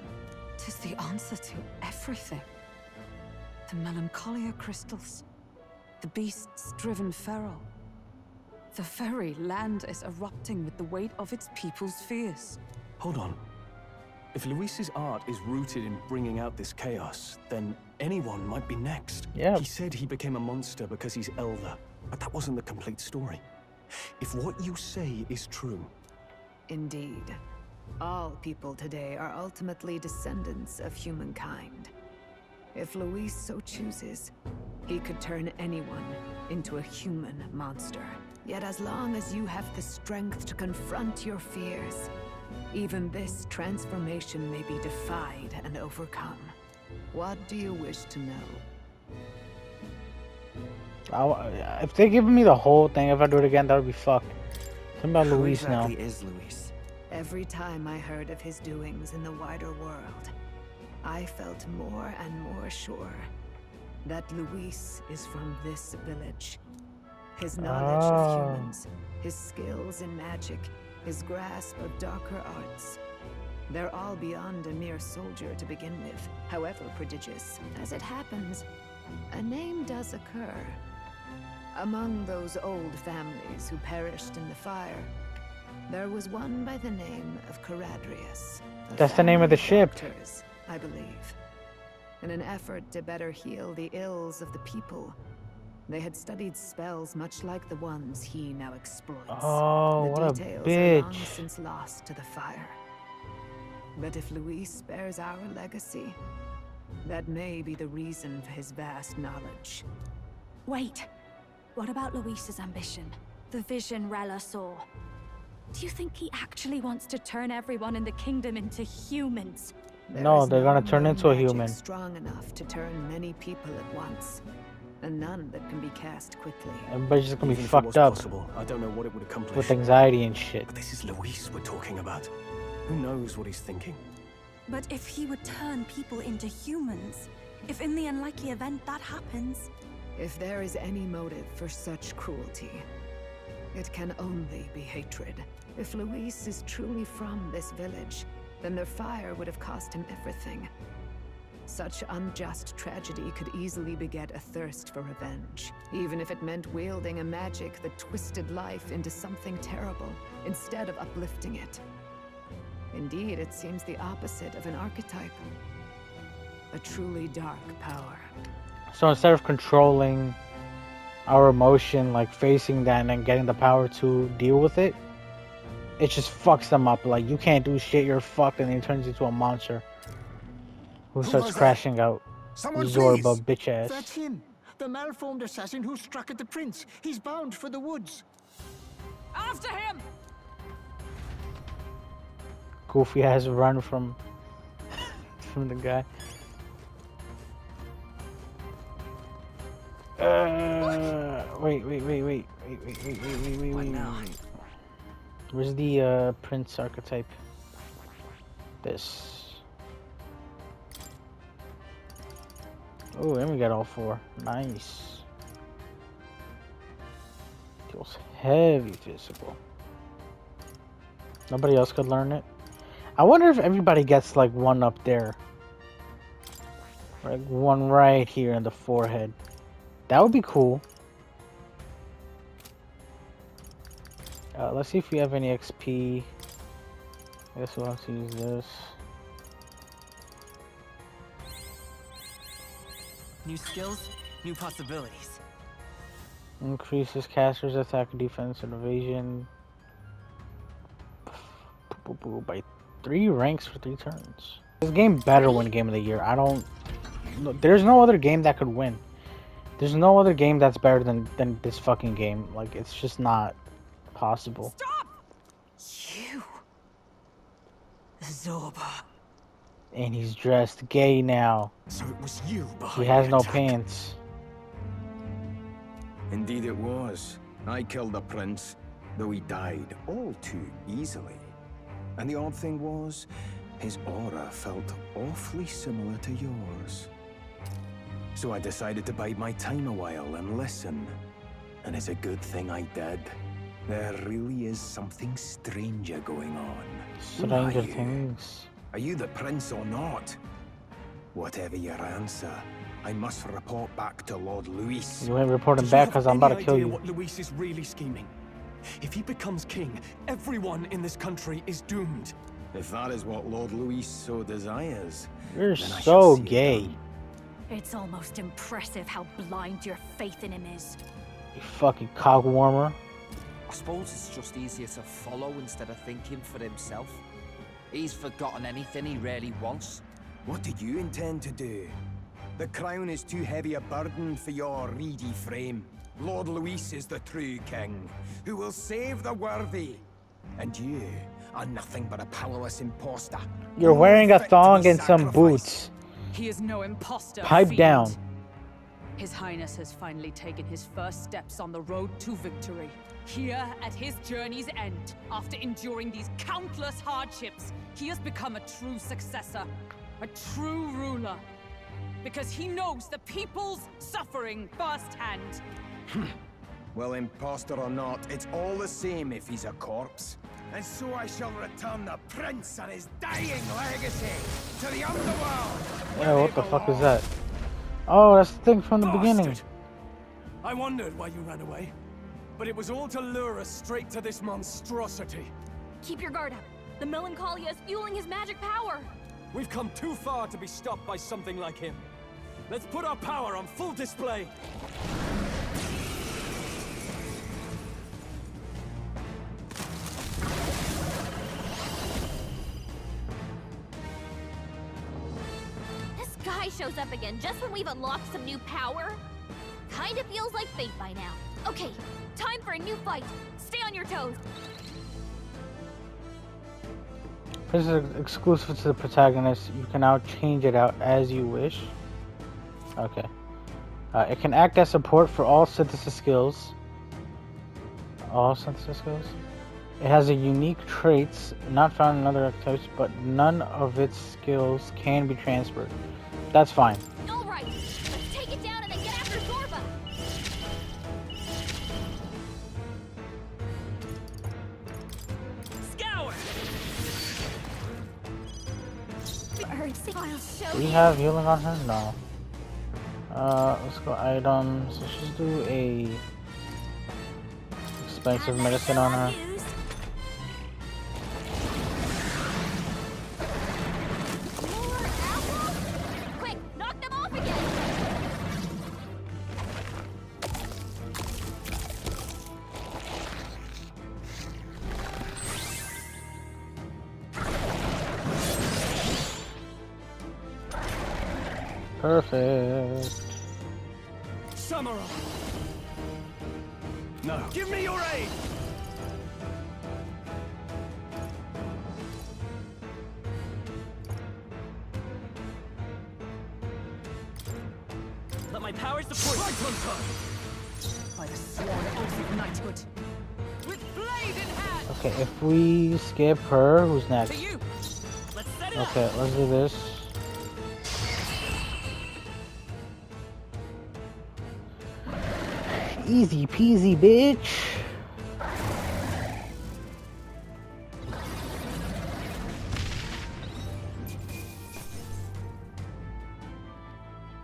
'Tis the answer to everything. The melancholia crystals, the beasts driven feral. The very land is erupting with the weight of its people's fears. Hold on. If Luis's art is rooted in bringing out this chaos, then anyone might be next. Yeah. He said he became a monster because he's elder, but that wasn't the complete story. If what you say is true... Indeed. All people today are ultimately descendants of humankind. If Luis so chooses, he could turn anyone into a human monster. Yet as long as you have the strength to confront your fears, even this transformation may be defied and overcome. What do you wish to know? If they give me the whole thing, if I do it again, that would be fucked. Tell me about Who Luis exactly now. is Luis? Every time I heard of his doings in the wider world, I felt more and more sure that Luis is from this village. His knowledge of humans, his skills in magic, his grasp of darker arts. They're all beyond a mere soldier to begin with, however prodigious. As it happens, a name does occur. Among those old families who perished in the fire, there was one by the name of Caradrius. That's the name of the ship. Doctors, I believe. In an effort to better heal the ills of the people, they had studied spells much like the ones he now exploits. Oh, what a the details are long bitch. since lost to the fire. But if Luis bears our legacy, that may be the reason for his vast knowledge. Wait. What about Luis's ambition? The vision Rella saw? Do you think he actually wants to turn everyone in the kingdom into humans? No, they're gonna turn into a magic human. Strong enough to turn many people at once, and none that can be cast quickly. Everybody's just gonna be Even if it was fucked up possible, I don't know what it would accomplish. with anxiety and shit. But this is Luis we're talking about. Who knows what he's thinking? But if he would turn people into humans, if in the unlikely event that happens... If there is any motive for such cruelty, it can only be hatred. If Luis is truly from this village, then their fire would have cost him everything. Such unjust tragedy could easily beget a thirst for revenge, even if it meant wielding a magic that twisted life into something terrible, instead of uplifting it. Indeed, it seems the opposite of an archetype. A truly dark power. So instead of controlling our emotion, like facing that and then getting the power to deal with it, it just fucks them up. Like, you can't do shit, you're fucked, and then he turns into a monster who starts crashing out. Zorba, bitch ass. That's him. The malformed assassin who struck at the prince. He's bound for the woods. After him! Goofy has run from the guy. Wait. Where's the prince archetype? This. Oh, and we got all four. Nice. Feels heavy physical. Nobody else could learn it. I wonder if everybody gets like one up there. Like one right here in the forehead. That would be cool. Let's see if we have any XP. I guess we'll have to use this. New skills, new possibilities. Increases caster's attack, defense, and evasion by 3 ranks for 3 turns. This game better win Game of the Year. There's no other game that could win. There's no other game that's better than this fucking game. Like, it's just not possible. Stop! You... Zorba. And he's dressed gay now. So it was you behind He has the no attack. pants. Indeed it was. I killed the prince, though he died all too easily. And the odd thing was, his aura felt awfully similar to yours. So I decided to bide my time a while and listen. And it's a good thing I did. There really is something stranger going on. Stranger things. Are you the prince or not? Whatever your answer, I must report back to Lord Luis. You ain't reporting back because I'm about to kill you. What Luis is really scheming? If he becomes king, everyone in this country is doomed. If that is what Lord Luis so desires, You're then I so shall see it gay. done. It's almost impressive how blind your faith in him is. You fucking cock warmer. I suppose it's just easier to follow instead of thinking for himself. He's forgotten anything he really wants. What do you intend to do? The crown is too heavy a burden for your reedy frame. Lord Luis is the true king, who will save the worthy. And you are nothing but a powerless imposter. You're wearing a thong and some boots. He is no imposter. Pipe fiend. down. His Highness has finally taken his first steps on the road to victory. Here, at his journey's end, after enduring these countless hardships, he has become a true successor, a true ruler. Because he knows the people's suffering firsthand. Well, imposter or not, it's all the same if he's a corpse. And so I shall return the prince and his dying legacy to the underworld. Yeah, what the fuck is that? Oh, that's the thing from the beginning. I wondered why you ran away, but it was all to lure us straight to this monstrosity. Keep your guard up. The Melancholia is fueling his magic power. We've come too far to be stopped by something like him. Let's put our power on full display. This guy shows up again just when we've unlocked some new power. Kinda feels like fate by now. Okay, time for a new fight. Stay on your toes. This is exclusive to the protagonist. You can now change it out as you wish. Okay. It can act as support for all synthesis skills. All synthesis skills? It has a unique traits not found in other archetypes, but none of its skills can be transferred. That's fine. Alright, let's take it down and then get after Zorba. Scour! I'll show Do we you. have healing on her? No. Let's go items. Let's just do a expensive medicine on her. More apples? Quick, knock them off again. Perfect. Samurai! No. Give me your aid! Let my power support you. Right on time! By the sworn oath of knighthood. With blade in hand! Okay, if we skip her, who's next? To you! Let's set it up! Okay, let's do this. Easy peasy, bitch.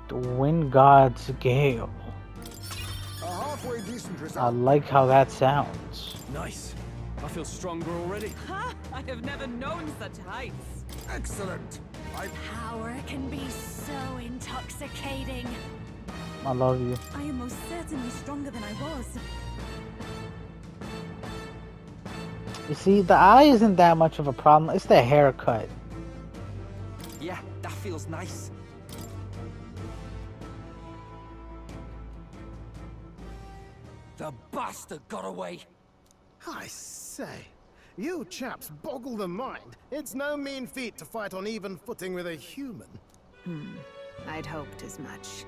The Wind God's Gale. A halfway decent I result. like how that sounds. Nice. I feel stronger already. Ha! I have never known such heights. Excellent. Power can be so intoxicating. I love you. I am most certainly stronger than I was. You see, the eye isn't that much of a problem. It's the haircut. Yeah, that feels nice. The bastard got away. I say, you chaps boggle the mind. It's no mean feat to fight on even footing with a human. I'd hoped as much.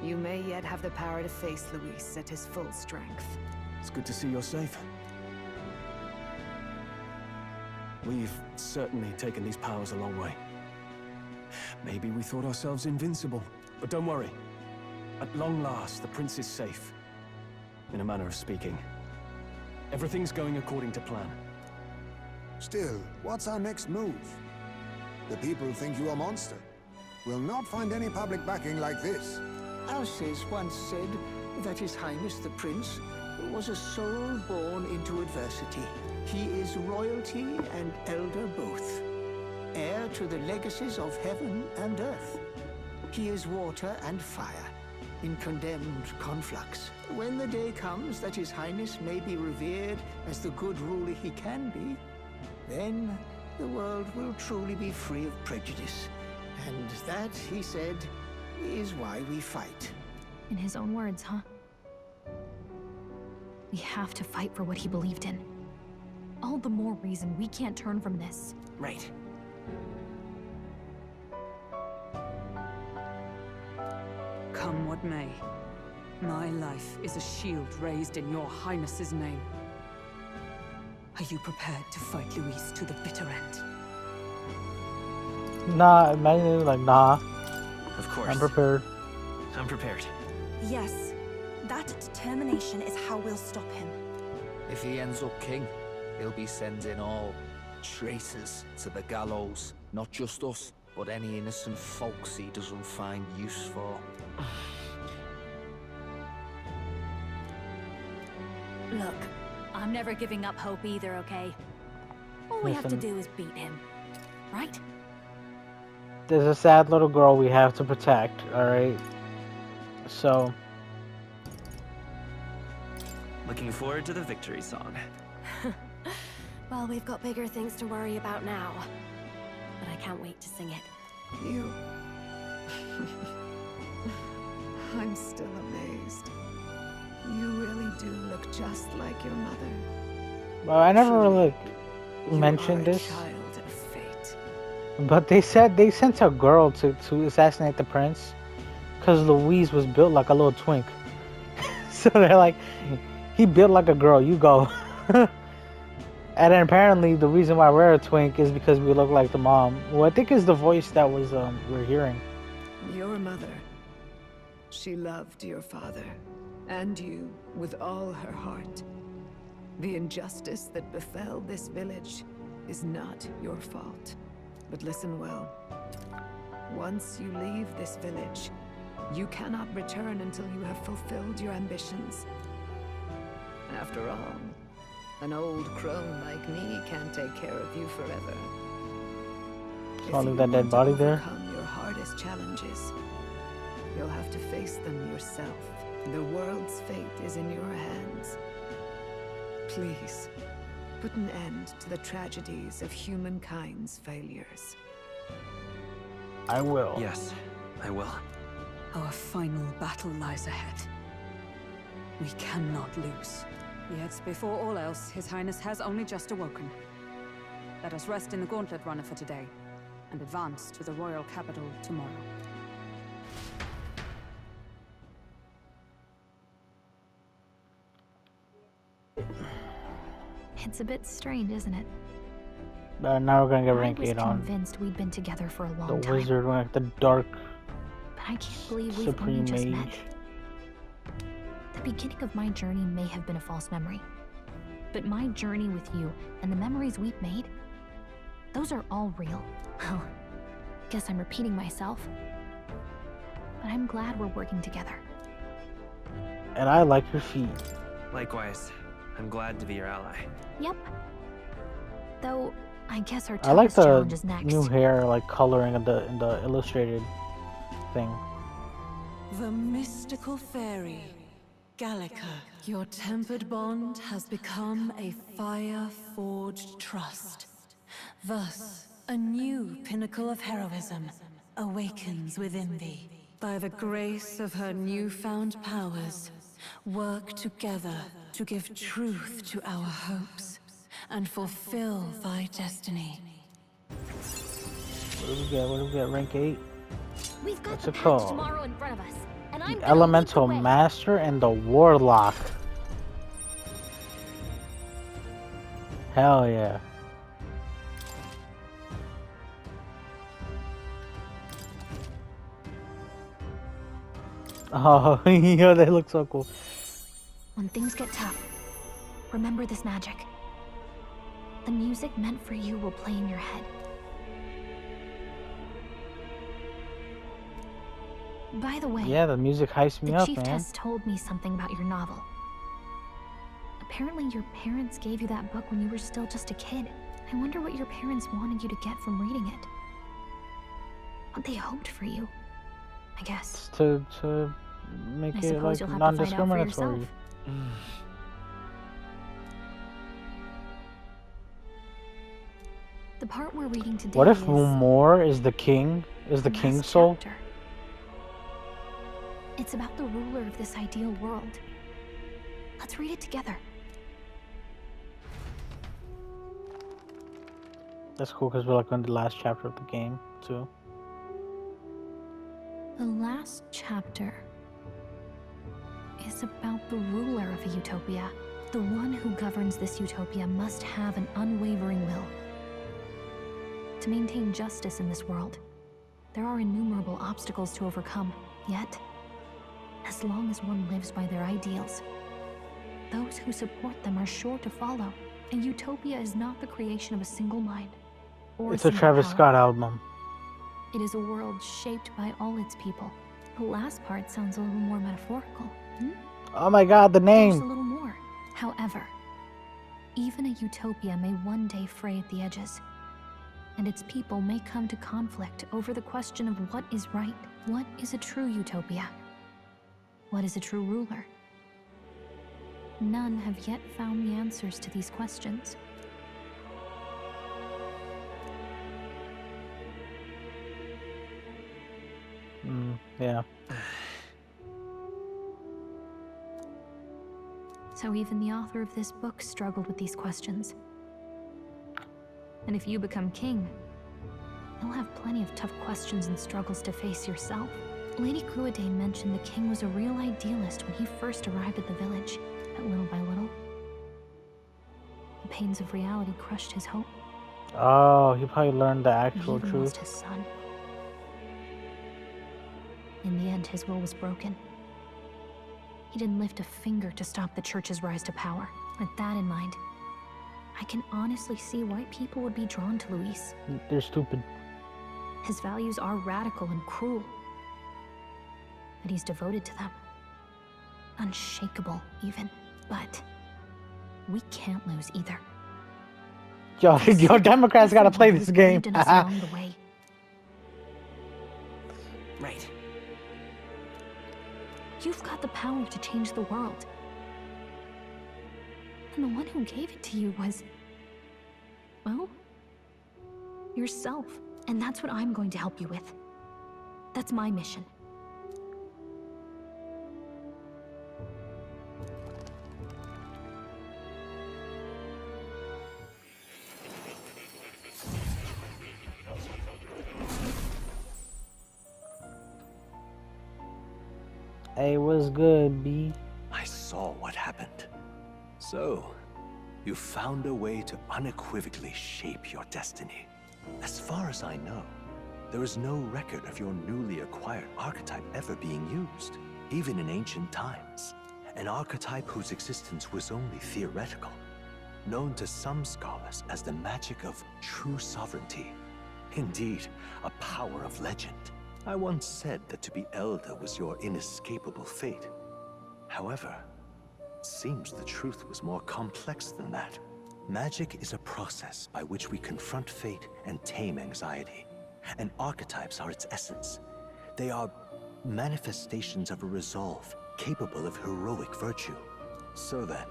You may yet have the power to face Luis at his full strength. It's good to see you're safe. We've certainly taken these powers a long way. Maybe we thought ourselves invincible, but don't worry. At long last, the prince is safe. In a manner of speaking. Everything's going according to plan. Still, what's our next move? The people think you a monster. We'll not find any public backing like this. Alces once said that His Highness the Prince was a soul born into adversity. He is royalty and elder both, heir to the legacies of heaven and earth. He is water and fire, in condemned conflux. When the day comes that His Highness may be revered as the good ruler he can be, then the world will truly be free of prejudice. And that, he said, is why we fight. In his own words, huh? We have to fight for what he believed in. All the more reason we can't turn from this. Right. Come what may, My life is a shield raised in your highness's name. Are you prepared to fight Louise to the bitter end? Nah, imagine like, nah. Of course. I'm prepared. I'm prepared. Yes, that determination is how we'll stop him. If he ends up king, he'll be sending all traitors to the gallows. Not just us, but any innocent folks he doesn't find use for. Look, I'm never giving up hope either, okay? All we have to do is beat him, right? There's a sad little girl we have to protect, alright? So... Looking forward to the victory song. Well, we've got bigger things to worry about now. But I can't wait to sing it. You... I'm still amazed. You really do look just like your mother. Well, I never really mentioned this. But they said they sent a girl to assassinate the prince. Because Louise was built like a little twink. So they're like, he built like a girl, you go. And then apparently the reason why we're a twink is because we look like the mom. Well, I think is the voice that was we're hearing. Your mother. She loved your father. And you with all her heart. The injustice that befell this village is not your fault. But listen well. Once you leave this village, you cannot return until you have fulfilled your ambitions. After all, an old crone like me can't take care of you forever. So I'll leave that dead body there. If you want to overcome your hardest challenges, you'll have to face them yourself. The world's fate is in your hands. Please, put an end to the tragedies of humankind's failures. I will. Yes, I will. Our final battle lies ahead. We cannot lose. Yet, before all else, His Highness has only just awoken. Let us rest in the Gauntlet Runner for today, and advance to the royal capital tomorrow. It's a bit strange, isn't it? Now we're gonna get rank I was 8 on convinced we'd been together for a long the time. wizard, like the dark But I can't believe we've supreme only just mage. met. The beginning of my journey may have been a false memory. But my journey with you and the memories we've made, those are all real. Well, guess I'm repeating myself. But I'm glad we're working together. And I like your feet. Likewise, I'm glad to be your ally. Yep. Though, I guess our I like toughest the challenge is next. new hair, like coloring in the illustrated thing. The mystical fairy, Gallica. Your tempered bond has become a fire-forged trust. Thus, a new pinnacle of heroism awakens within thee. By the grace of her newfound powers, work together to give truth to our hopes and fulfill thy destiny. What do we get? What do we get? Rank 8? We've got What's the it path called? tomorrow in front of us, and I'm The gonna lead Elemental the way. Master and the Warlock. Hell yeah. Oh, yo, they look so cool. When things get tough, remember this magic. The music meant for you will play in your head. By the way, Yeah, the music hypes me the up, chief man. has told me something about your novel. Apparently your parents gave you that book when you were still just a kid. I wonder what your parents wanted you to get from reading it. What they hoped for you, I guess. To make I it suppose like you'll have to find out for non-discriminatory. yourself. The part we're reading today What if is Moore is the king? Is the last king's soul? chapter. It's about the ruler of this ideal world. Let's read it together. That's cool because we're like on the last chapter of the game too. The last chapter. is about the ruler of a utopia. The one who governs this utopia must have an unwavering will. To maintain justice in this world, there are innumerable obstacles to overcome. Yet, as long as one lives by their ideals, those who support them are sure to follow. A utopia is not the creation of a single mind or It's a Travis Scott album. It is a world shaped by all its people. The last part sounds a little more metaphorical. Oh my god, the There's name! a little more. However, even a utopia may one day fray at the edges, and its people may come to conflict over the question of what is right. What is a true utopia? What is a true ruler? None have yet found the answers to these questions. Yeah. So even the author of this book struggled with these questions. And if you become king, you'll have plenty of tough questions and struggles to face yourself. Lady Cruadane mentioned the king was a real idealist when he first arrived at the village, but little by little, the pains of reality crushed his hope. Oh, he probably learned the He actual even truth. lost his son. In the end, his will was broken. He didn't lift a finger to stop the church's rise to power. With that in mind, I can honestly see why people would be drawn to Luis. They're stupid. His values are radical and cruel, but he's devoted to them. Unshakable, even. But we can't lose either. Yo, Democrats gotta play this game. Believed in us along the way. Right. You've got the power to change the world. And the one who gave it to you was, well, yourself. And that's what I'm going to help you with. That's my mission. Hey, what's good, B? I saw what happened. So, you found a way to unequivocally shape your destiny. As far as I know, there is no record of your newly acquired archetype ever being used, even in ancient times. An archetype whose existence was only theoretical, known to some scholars as the magic of true sovereignty. Indeed, a power of legend. I once said that to be elder was your inescapable fate. However, it seems the truth was more complex than that. Magic is a process by which we confront fate and tame anxiety. And archetypes are its essence. They are manifestations of a resolve capable of heroic virtue. So then,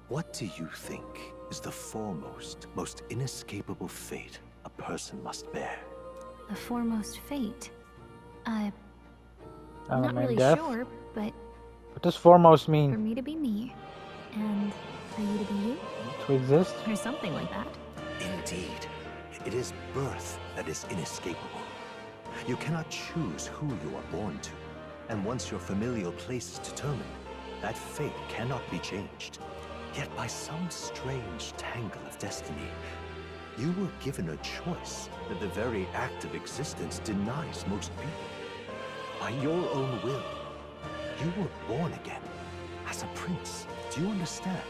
what do you think is the foremost, most inescapable fate a person must bear? The foremost fate? I'm I don't not know, really death? sure, but What does foremost for mean? me to be me, and for you to be you, To exist? or something like that. Indeed, it is birth that is inescapable. You cannot choose who you are born to, and once your familial place is determined, that fate cannot be changed. Yet by some strange tangle of destiny, you were given a choice that the very act of existence denies most people. By your own will, you were born again as a prince. Do you understand?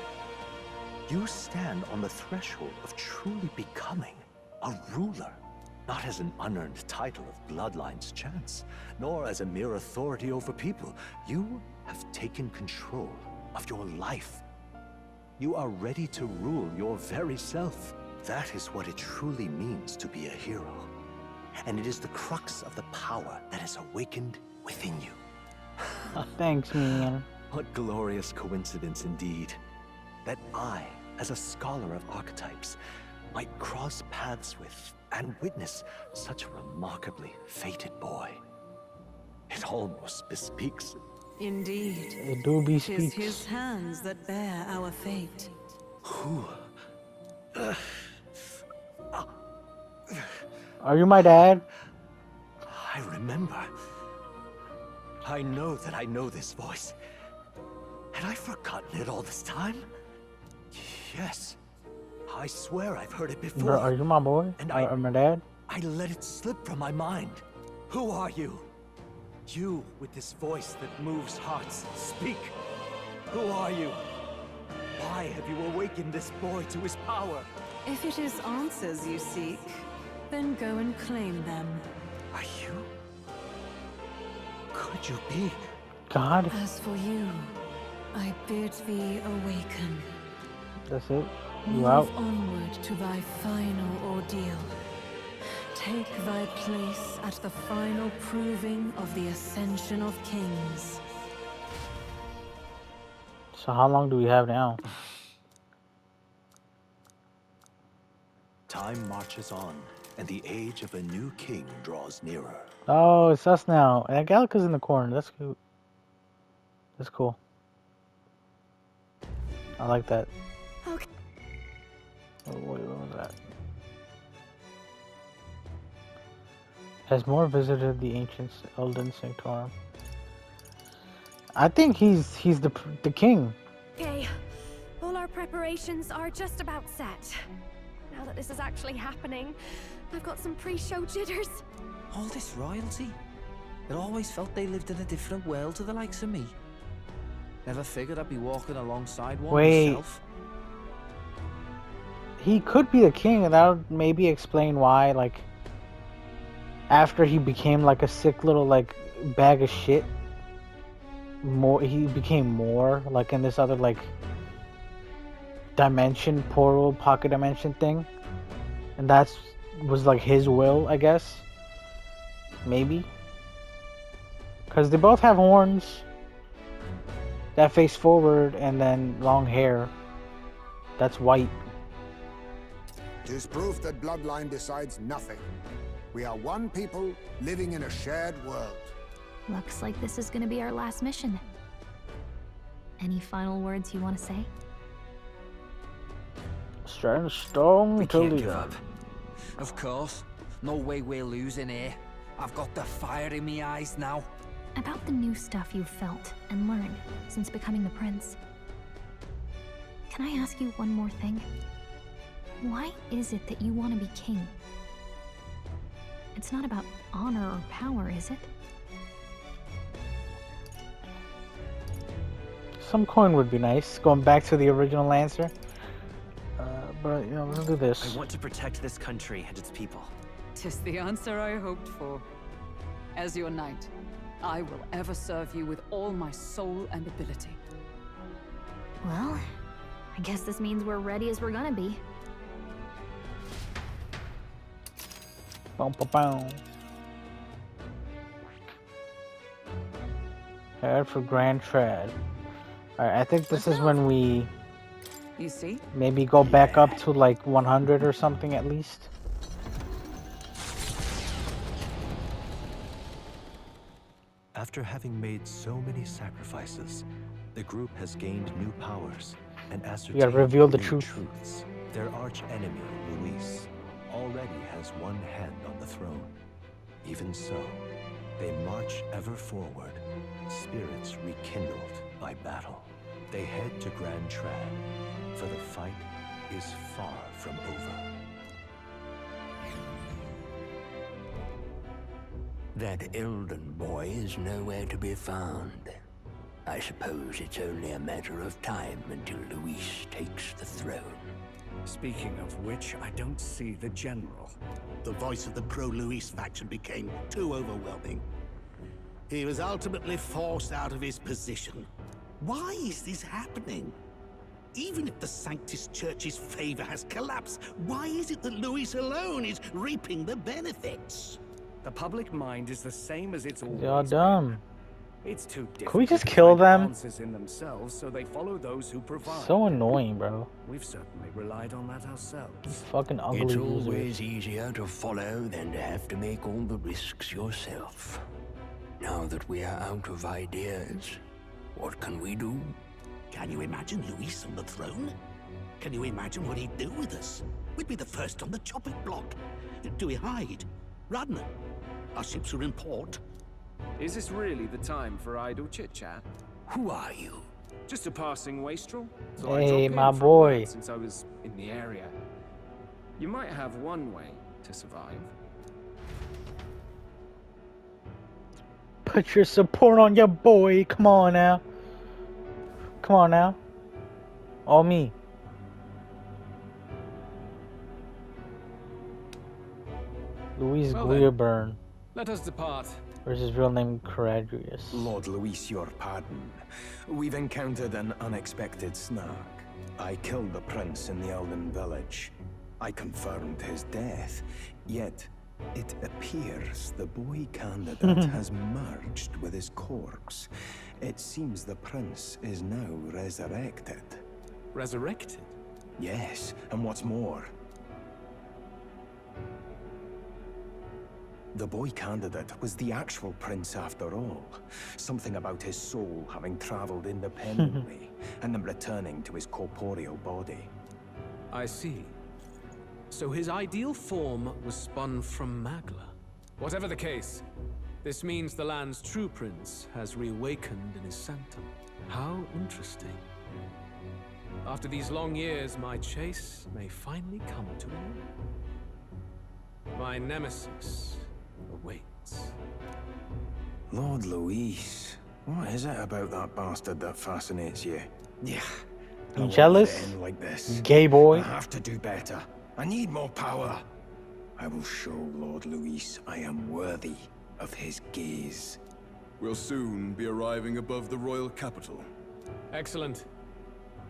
You stand on the threshold of truly becoming a ruler, not as an unearned title of bloodline's chance, nor as a mere authority over people. You have taken control of your life. You are ready to rule your very self. That is what it truly means to be a hero. And it is the crux of the power that is awakened within you. Thanks, man. What glorious coincidence indeed, that I, as a scholar of archetypes, might cross paths with and witness such a remarkably fated boy. It almost bespeaks. Indeed. It do be 'Tis speaks. his hands that bear our fate. Who? Are you my dad? I remember. I know that I know this voice. Had I forgotten it all this time? Yes. I swear I've heard it before. Bro, are you my boy? And Or my dad? I let it slip from my mind. Who are you? You with this voice that moves hearts. Speak. Who are you? Why have you awakened this boy to his power? If it is answers you seek, then go and claim them. Are you? Could you be? God. As for you, I bid thee awaken. That's it? You Move out? onward to thy final ordeal. Take thy place at the final proving of the Ascension of Kings. So how long do we have now? Time marches on, and the age of a new king draws nearer. Oh, it's us now. And Gallica's in the corner. That's cute. That's cool. I like that. Okay. Oh, wait, what was that? Has more visited the ancient Elden Sanctorum. I think he's the king. Okay, all our preparations are just about set. Now that this is actually happening, I've got some pre-show jitters. All this royalty? It always felt they lived in a different world to the likes of me. Never figured I'd be walking alongside one myself. He could be the king, and that would maybe explain why, like, after he became like a sick little like bag of shit, he became more like in this other like dimension, portal, pocket dimension thing, and that's was like his will, I guess. Maybe because they both have horns that face forward and then long hair that's white. 'Tis proof that bloodline decides nothing. We are one people living in a shared world. Looks like this is gonna be our last mission. Any final words you want to say? Stand strong We till can't the give end. up. Of course. No way we're losing here. I've got the fire in my eyes now. About the new stuff you've felt and learned since becoming the prince. Can I ask you one more thing? Why is it that you want to be king? It's not about honor or power, is it? Some coin would be nice, going back to the original Lancer. But, you know, let's do this. I want to protect this country and its people. 'Tis the answer I hoped for. As your knight, I will ever serve you with all my soul and ability. Well, I guess this means we're ready as we're gonna be. Boom, boom, boom. Head for Grand Trad. Alright, I think this is when we You see? maybe go back up to like 100 or something at least. After having made so many sacrifices, the group has gained new powers and ascertained reveal the new truth. truths. Their arch-enemy, Luis, already has one hand on the throne. Even so, they march ever forward, spirits rekindled by battle. They head to Grand Trad, for the fight is far from over. That Elden boy is nowhere to be found. I suppose it's only a matter of time until Luis takes the throne. Speaking of which, I don't see the general. The voice of the pro-Luis faction became too overwhelming. He was ultimately forced out of his position. Why is this happening? Even if the Sanctus Church's favor has collapsed, why is it that Luis alone is reaping the benefits? The public mind is the same as it's always Y'all dumb. It's too difficult. Can we just to kill find them? answers in themselves, so they follow those who provide. So annoying, bro. We've certainly relied on that ourselves. Fucking ugly It's losers. always easier to follow than to have to make all the risks yourself. Now that we are out of ideas, what can we do? Can you imagine Luis on the throne? Can you imagine what he'd do with us? We'd be the first on the chopping block. Do we hide? Run? Our ships are in port. Is this really the time for idle chit-chat? Who are you? Just a passing wastrel. So Hey, I dropped in my for a boy. word since I was in the area. You might have one way to survive. Put your support on your boy. Come on now. Come on now. All me. Louis Well then. Glearburn. Let us depart. Or is his real name Caradrius? Lord Luis, your pardon. We've encountered an unexpected snag. I killed the prince in the Elden village. I confirmed his death, yet it appears the boy candidate has merged with his corpse. It seems the prince is now resurrected. Resurrected? Yes, and what's more, the boy candidate was the actual prince after all. Something about his soul having traveled independently and then returning to his corporeal body. I see. So his ideal form was spun from Magla. Whatever the case, this means the land's true prince has reawakened in his sanctum. How interesting. After these long years, my chase may finally come to an end. My nemesis awaits. Lord Luis, what is it about that bastard that fascinates you? Yeah. I You won't jealous? let it end like this. Gay boy? I have to do better. I need more power. I will show Lord Luis I am worthy of his gaze. We'll soon be arriving above the royal capital. Excellent.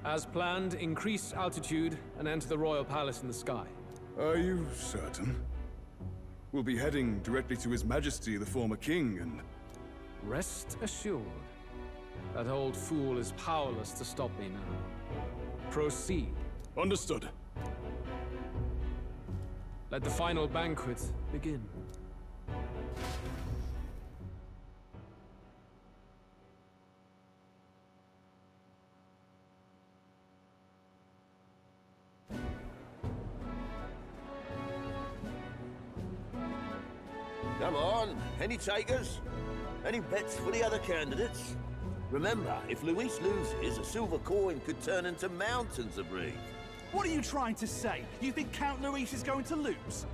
As planned, increase altitude and enter the royal palace in the sky. Are you certain? We'll be heading directly to His Majesty, the former king, and... Rest assured, that old fool is powerless to stop me now. Proceed. Understood. Let the final banquet begin. Come on, any takers? Any bets for the other candidates? Remember, if Luis loses, a silver coin could turn into mountains of reef. What are you trying to say? You think Count Luis is going to lose?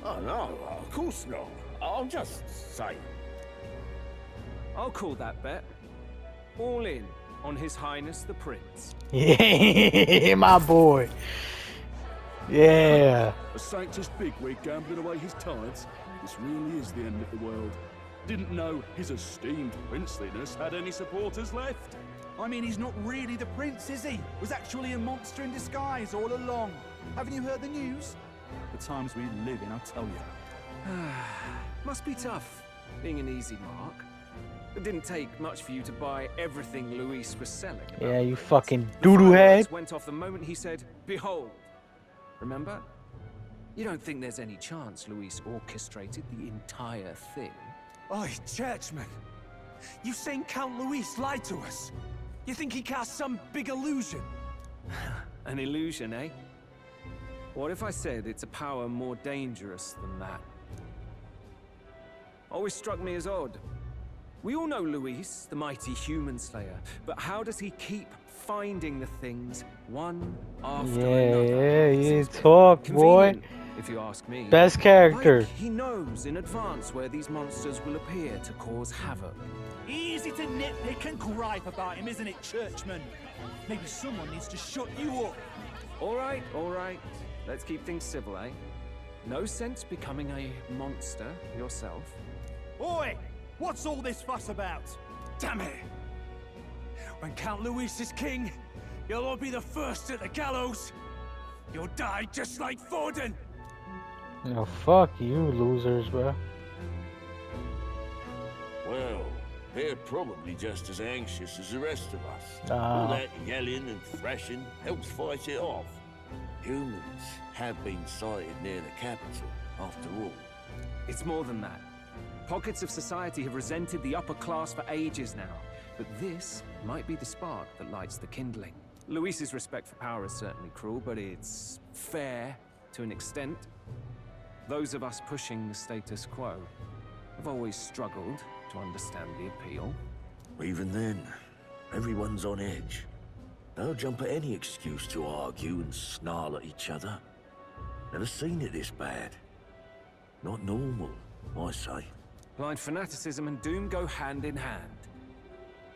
Oh no, of course not. I'm just saying. I'll call that bet. All in on His Highness the Prince. Yeah, my boy. Yeah. A Sanctus bigwig gambling away his tithes? This really is the end of the world. Didn't know his esteemed princeliness had any supporters left. I mean, he's not really the prince, is he? Was actually a monster in disguise all along. Haven't you heard the news? The times we live in, I tell you. Must be tough, being an easy mark. It didn't take much for you to buy everything Luis was selling. Yeah, you fucking doo-doo head. Went off the moment he said, "Behold." Remember? You don't think there's any chance Luis orchestrated the entire thing? Oi, churchman. You've seen Count Luis lie to us. You think he cast some big illusion? An illusion, eh? What if I said it's a power more dangerous than that? Always struck me as odd. We all know Luis, the mighty human slayer, but how does he keep finding the things one after another? Yeah, you talk, boy. Convenient, if you ask me. Best character. Like he knows in advance where these monsters will appear to cause havoc. Easy to nitpick and gripe about him, isn't it, churchman? Maybe someone needs to shut you up. All right. Let's keep things civil, eh? No sense becoming a monster yourself. Oi! What's all this fuss about? Damn it! When Count Luis is king, you'll all be the first at the gallows. You'll die just like Forden. No, fuck you, losers, bro. Well, they're probably just as anxious as the rest of us. Ah. All that yelling and thrashing helps fight it off. Humans have been sighted near the capital, after all. It's more than that. Pockets of society have resented the upper class for ages now, but this might be the spark that lights the kindling. Luis's respect for power is certainly cruel, but it's fair to an extent. Those of us pushing the status quo have always struggled to understand the appeal. Even then, Everyone's on edge. They'll jump at any excuse to argue and snarl at each other. Never seen it this bad. Not normal, I say. Blind fanaticism and doom go hand in hand.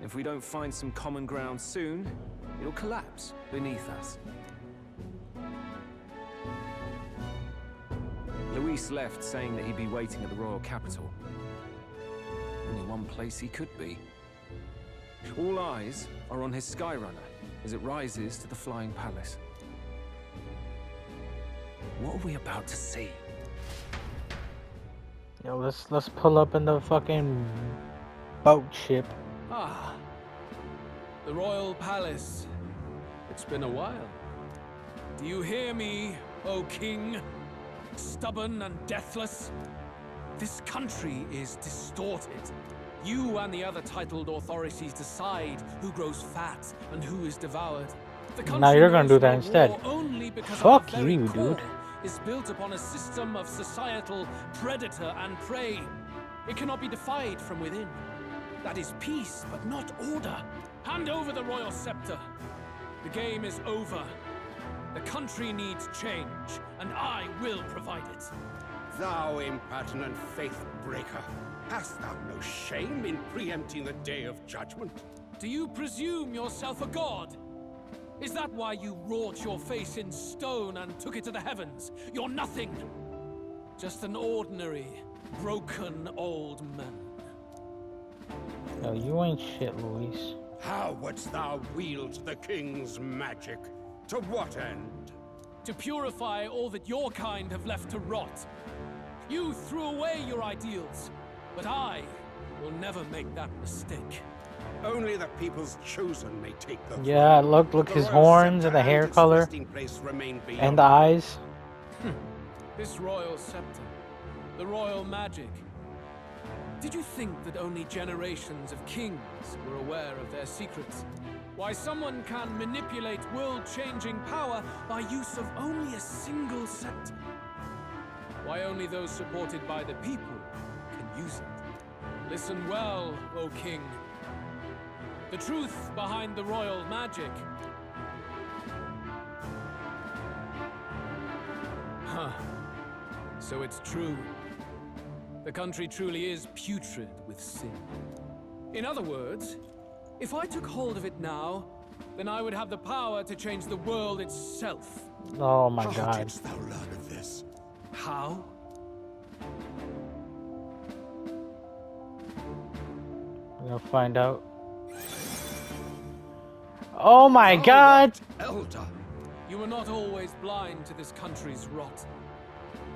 If we don't find some common ground soon, it'll collapse beneath us. Luis left saying that he'd be waiting at the royal capital. Only one place he could be. All eyes are on his Skyrunner as it rises to the flying palace. What are we about to see? Yo, let's pull up in the fucking boat ship. Ah, the royal palace. It's been a while. Do you hear me, O king? Stubborn and deathless? This country is distorted. You and the other titled authorities decide who grows fat and who is devoured. Now you're gonna do that instead. Fuck you, dude. Is built upon a system of societal predator and prey. It cannot be defied from within. That is peace, but not order. Hand over the royal scepter. The game is over. The country needs change, and I will provide it. Thou impertinent faith breaker, hast thou no shame in preempting the day of judgment? Do you presume yourself a god? Is that why you wrought your face in stone and took it to the heavens? You're nothing. Just an ordinary, broken old man. No, you ain't shit, Luis. How wouldst thou wield the king's magic? To what end? To purify all that your kind have left to rot. You threw away your ideals, but I will never make that mistake. Only the people's chosen may take the Yeah, look his horns and the hair color and the eyes. This royal scepter, the royal magic. Did you think that only generations of kings were aware of their secrets? Why someone can manipulate world-changing power by use of only a single scepter? Why only those supported by the people can use it? Listen well, O king. The truth behind the royal magic. Huh. So it's true. The country truly is putrid with sin. In other words, if I took hold of it now, then I would have the power to change the world itself. Oh my How god. didst thou learn of this? How? We're gonna find out. Oh my god! Elder! You were not always blind to this country's rot.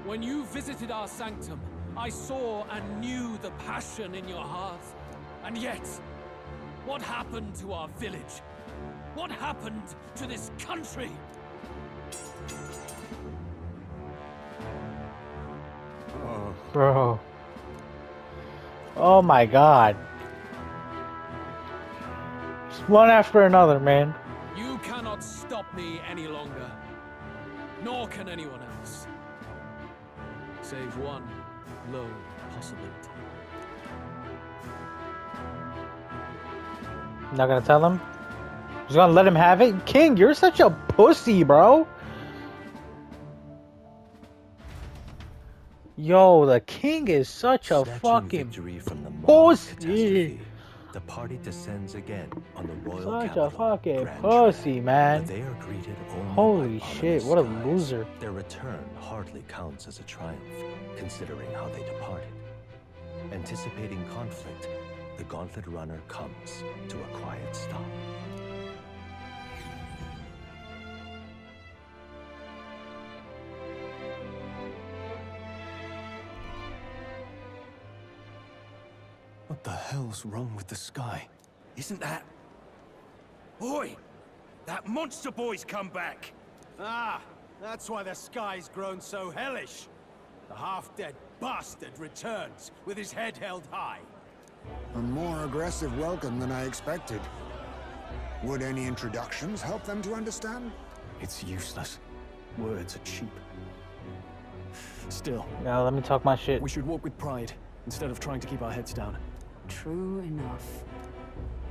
When you visited our sanctum, I saw and knew the passion in your heart. And yet, what happened to our village? What happened to this country? Oh. Bro. Oh my god. Just one after another, man. You cannot stop me any longer. Nor can anyone else. Save one lone possibility. Not gonna tell him? Just gonna let him have it? King, you're such a pussy, bro. Yo, the king is such a fucking pussy. The party descends again on the royal Such capital, a fucking Grand pussy, Jury, man. but they are greeted only Holy by shit, ominous what a skies. loser. Their return hardly counts as a triumph, considering how they departed. Anticipating conflict, the Gauntlet Runner comes to a quiet stop. What the hell's wrong with the sky? Isn't that... Oi! That monster boy's come back! Ah, that's why the sky's grown so hellish. The half-dead bastard returns with his head held high. A more aggressive welcome than I expected. Would any introductions help them to understand? It's useless. Words are cheap. Still. Now let me talk my shit. We should walk with pride, instead of trying to keep our heads down. True enough.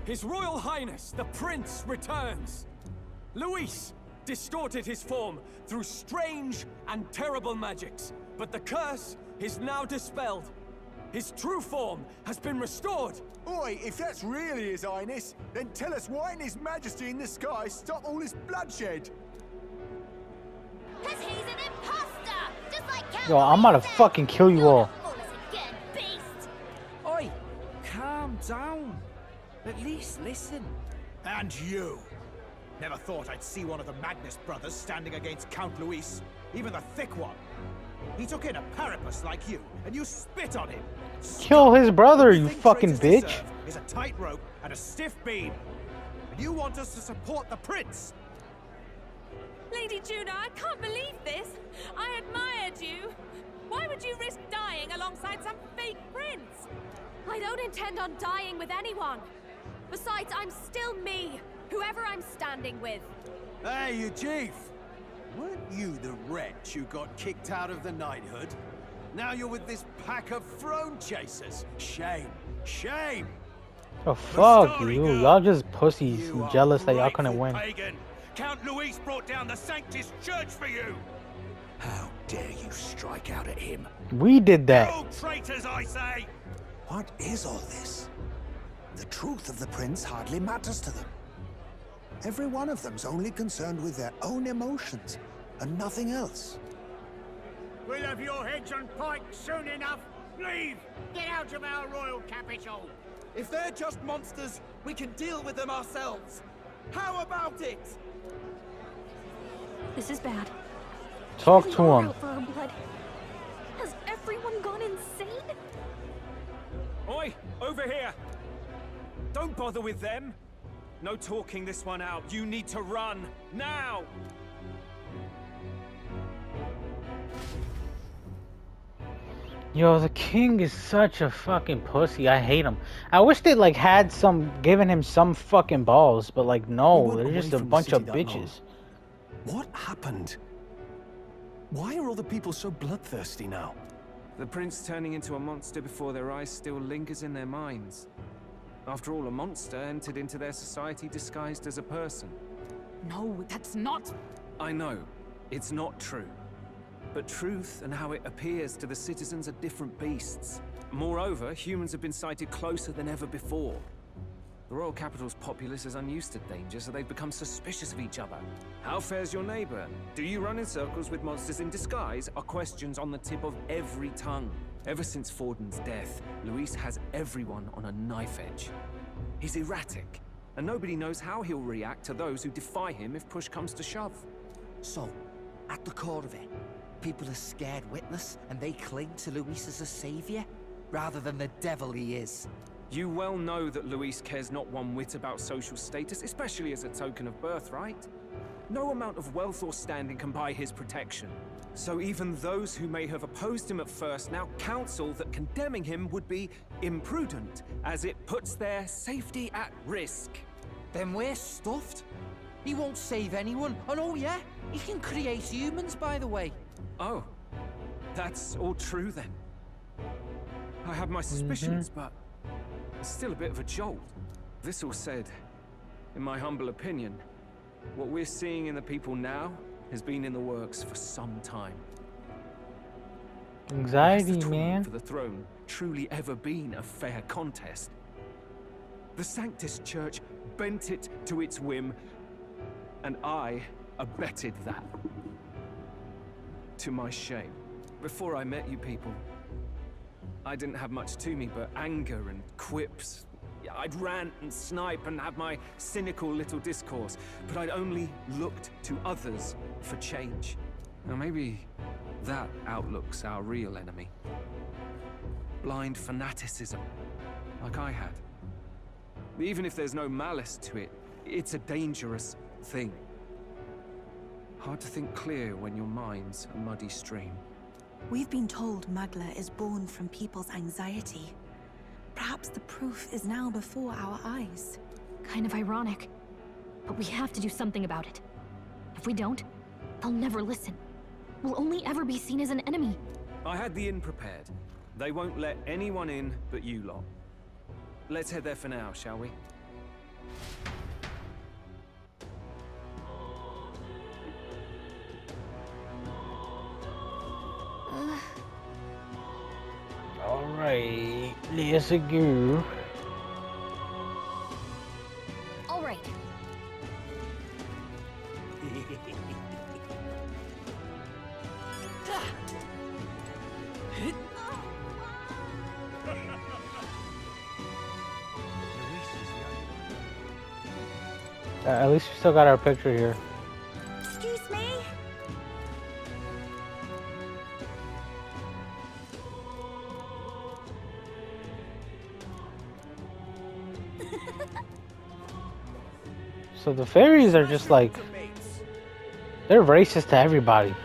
His Royal Highness, the Prince, returns. Luis distorted his form through strange and terrible magics, but the curse is now dispelled. His true form has been restored. Oi, if that's really His Highness, then tell us why in His Majesty in the sky stop all this bloodshed? Cause he's an imposter, just like Count. Yo, I'm gonna fucking kill you all. Again, beast. Oi, calm down. At least listen. And you. Never thought I'd see one of the Magnus brothers standing against Count Luis, even the thick one. He took in a Parapus like you, and you spit on him. Kill his brother, you fucking bitch. Is a tightrope and a stiff beam. And you want us to support the prince? Lady Juna, I can't believe this. I admired you. Why would you risk dying alongside some fake prince? I don't intend on dying with anyone. Besides, I'm still me, whoever I'm standing with. Hey, you chief! Weren't you the wretch who got kicked out of the knighthood? Now you're with this pack of throne chasers. Shame. Shame! Oh fuck you. Y'all just pussies jealous that y'all couldn't win. Pagan. Count Luis brought down the Sanctus Church for you! How dare you strike out at him? We did that. You're all traitors, I say! What is all this? The truth of the prince hardly matters to them. Every one of them's only concerned with their own emotions and nothing else. We'll have your heads on pike soon enough. Leave! Get out of our royal capital! If they're just monsters, we can deal with them ourselves. How about it? This is bad. Talk We to are him. out for our blood. Has everyone gone insane? Oi, over here! Don't bother with them. No talking this one out. You need to run, now! Yo, the king is such a fucking pussy. I hate him. I wish they like had given him some fucking balls, but like no, they're just a bunch of bitches. What happened? Why are all the people so bloodthirsty now? The prince turning into a monster before their eyes still lingers in their minds. After all, a monster entered into their society disguised as a person. No, that's not... I know, it's not true. But truth and how it appears to the citizens are different beasts. Moreover, humans have been sighted closer than ever before. The royal capital's populace is unused to danger, so they've become suspicious of each other. How fares your neighbor? Do you run in circles with monsters in disguise? Are questions on the tip of every tongue. Ever since Forden's death, Luis has everyone on a knife edge. He's erratic, and nobody knows how he'll react to those who defy him if push comes to shove. So, at the core of it, people are scared witless, and they cling to Luis as a savior, rather than the devil he is. You well know that Luis cares not one whit about social status, especially as a token of birthright. No amount of wealth or standing can buy his protection. So even those who may have opposed him at first now counsel that condemning him would be imprudent, as it puts their safety at risk. Then we're stuffed. He won't save anyone, and oh yeah, he can create humans, by the way. Oh, that's all true then. I have my suspicions, but it's still a bit of a jolt. This all said, in my humble opinion, what we're seeing in the people now has been in the works for some time. Anxiety, Has the man. for the throne truly ever been a fair contest? The Sanctus Church bent it to its whim, and I abetted that. To my shame. Before I met you people, I didn't have much to me but anger and quips. I'd rant and snipe and have my cynical little discourse, but I'd only looked to others for change. Now maybe that outlook's our real enemy. Blind fanaticism, like I had. Even if there's no malice to it, it's a dangerous thing. Hard to think clear when your mind's a muddy stream. We've been told Magla is born from people's anxiety. Perhaps the proof is now before our eyes. Kind of ironic. But we have to do something about it. If we don't, they'll never listen. We'll only ever be seen as an enemy. I had the inn prepared. They won't let anyone in but you lot. Let's head there for now, shall we? Let's go. All right. At least we still got our picture here. Excuse me? So the fairies are just like, they're racist to everybody.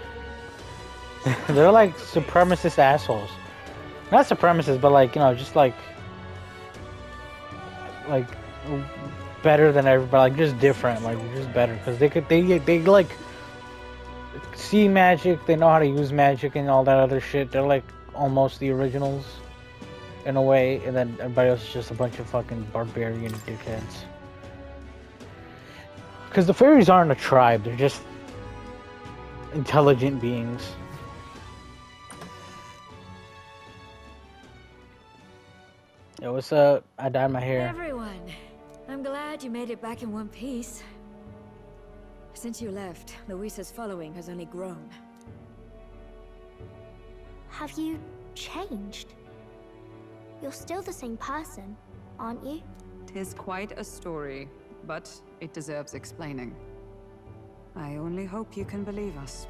They're like supremacist assholes. Not supremacists, but like, you know, just like better than everybody, like just different, like just better, because they like see magic, they know how to use magic and all that other shit. They're like almost the originals in a way, and then everybody else is just a bunch of fucking barbarian dickheads. Because the fairies aren't a tribe, they're just intelligent beings. Yo, what's up? I dyed my hair. Everyone, I'm glad you made it back in one piece. Since you left, Luisa's following has only grown. Have you changed? You're still the same person, aren't you? 'Tis quite a story, but it deserves explaining. I only hope you can believe us.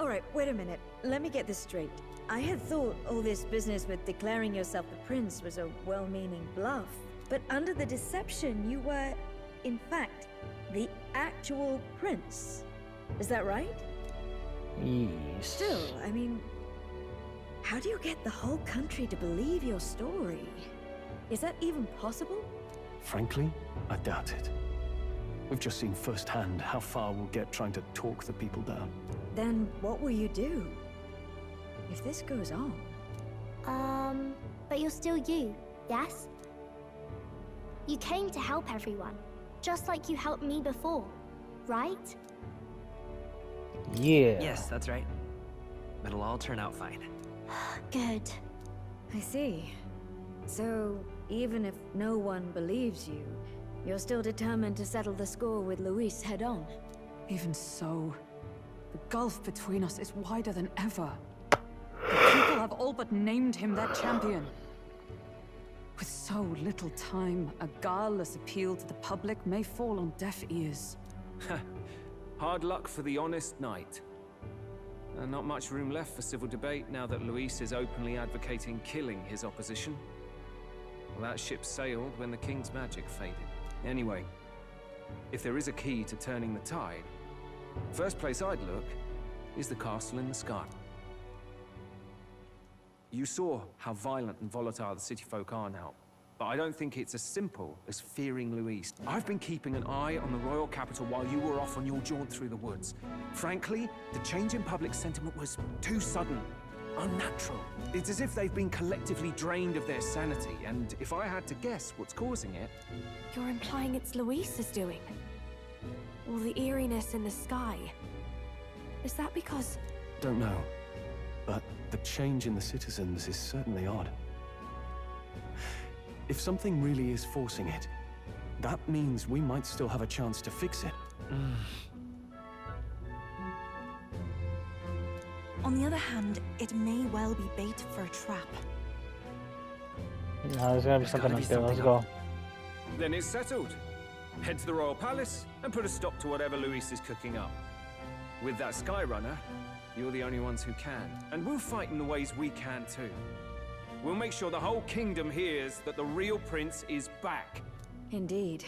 Alright, wait a minute. Let me get this straight. I had thought all this business with declaring yourself the prince was a well-meaning bluff. But under the deception, you were, in fact, the actual prince. Is that right? Yes. Still, I mean, how do you get the whole country to believe your story? Is that even possible? Frankly, I doubt it. We've just seen firsthand how far we'll get trying to talk the people down. Then what will you do? If this goes on? But you're still you, yes? You came to help everyone, just like you helped me before, right? Yeah. Yes, that's right. It'll all turn out fine. Good. I see. So, even if no one believes you, you're still determined to settle the score with Luis head on? Even so, the gulf between us is wider than ever. The people have all but named him their champion. With so little time, a guileless appeal to the public may fall on deaf ears. Hard luck for the honest knight. Not much room left for civil debate now that Luis is openly advocating killing his opposition. Well, that ship sailed when the king's magic faded. Anyway, if there is a key to turning the tide, first place I'd look is the castle in the sky. You saw how violent and volatile the city folk are now, but I don't think it's as simple as fearing Luis. I've been keeping an eye on the royal capital while you were off on your jaunt through the woods. Frankly, the change in public sentiment was too sudden, unnatural. It's as if they've been collectively drained of their sanity, and if I had to guess what's causing it... You're implying it's Luis's doing? All the eeriness in the sky. Is that because... Don't know, but the change in the citizens is certainly odd. If something really is forcing it, that means we might still have a chance to fix it. On the other hand, it may well be bait for a trap. No, there's gotta be something up there. Let's go. Then it's settled. Head to the royal palace and put a stop to whatever Luis is cooking up. With that Skyrunner, you're the only ones who can. And we'll fight in the ways we can too. We'll make sure the whole kingdom hears that the real prince is back. Indeed.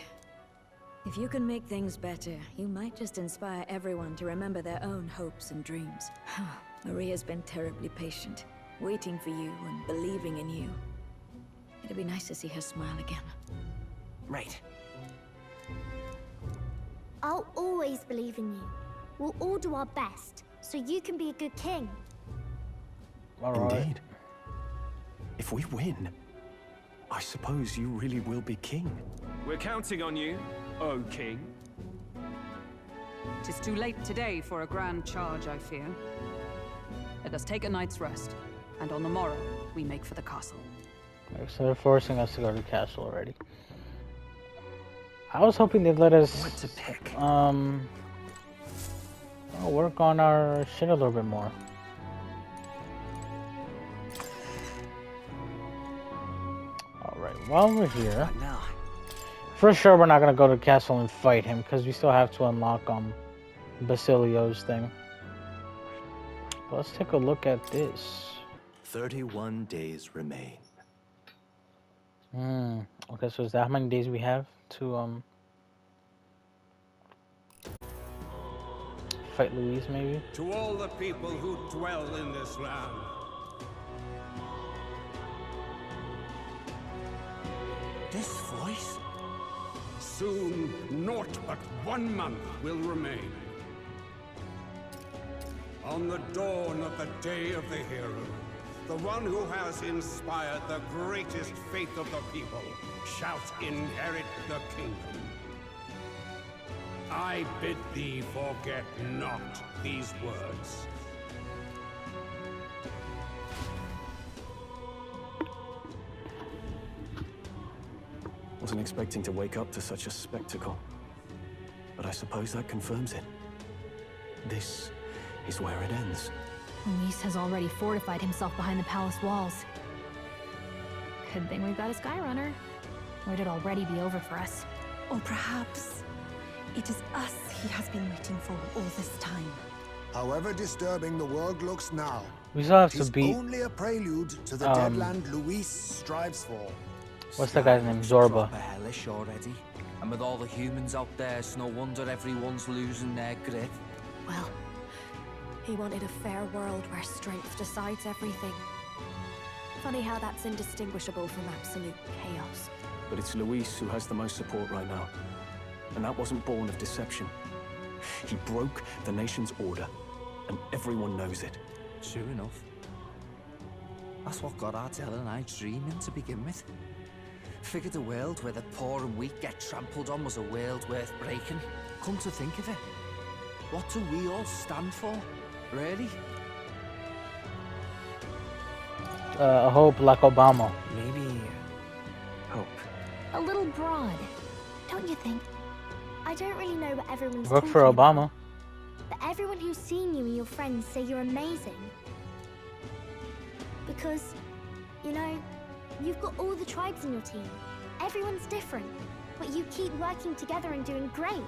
If you can make things better, you might just inspire everyone to remember their own hopes and dreams. Maria's been terribly patient, waiting for you and believing in you. It'd be nice to see her smile again. Right. I'll always believe in you. We'll all do our best, so you can be a good king. Indeed. If we win, I suppose you really will be king. We're counting on you, oh king. 'Tis too late today for a grand charge, I fear. Let us take a night's rest, and on the morrow, we make for the castle. Okay, so they're forcing us to go to the castle already. I was hoping they'd let us work on our shit a little bit more. Alright, while we're here, for sure we're not gonna go to the castle and fight him because we still have to unlock Basilio's thing. But let's take a look at this. 31 days remain. Okay, so is that how many days we have to fight Louise, maybe? To all the people who dwell in this land, this voice? Soon, naught but 1 month will remain. On the dawn of the day of the hero, the one who has inspired the greatest faith of the people shall inherit the kingdom. I bid thee forget not these words. Wasn't expecting to wake up to such a spectacle, but I suppose that confirms it. This is where it ends. Luis has already fortified himself behind the palace walls. Good thing we've got a Skyrunner, or it'd already be over for us. Or perhaps it is us he has been waiting for all this time. However disturbing the world looks now, We still have it to is beat. only a prelude to the deadland Luis strives for. What's that guy's name? Zorba. Proper hellish already. And with all the humans out there, it's no wonder everyone's losing their grip. Well, he wanted a fair world where strength decides everything. Funny how that's indistinguishable from absolute chaos. But it's Luis who has the most support right now. And that wasn't born of deception. He broke the nation's order, and everyone knows it. True enough. That's what got Ardell and I dreaming to begin with. Figured a world where the poor and weak get trampled on was a world worth breaking. Come to think of it, what do we all stand for, really? Hope like Obama. Maybe hope. A little broad, don't you think? I don't really know what everyone's Work talking for Obama. about, but everyone who's seen you and your friends say you're amazing. Because, you know, you've got all the tribes in your team. Everyone's different, but you keep working together and doing great.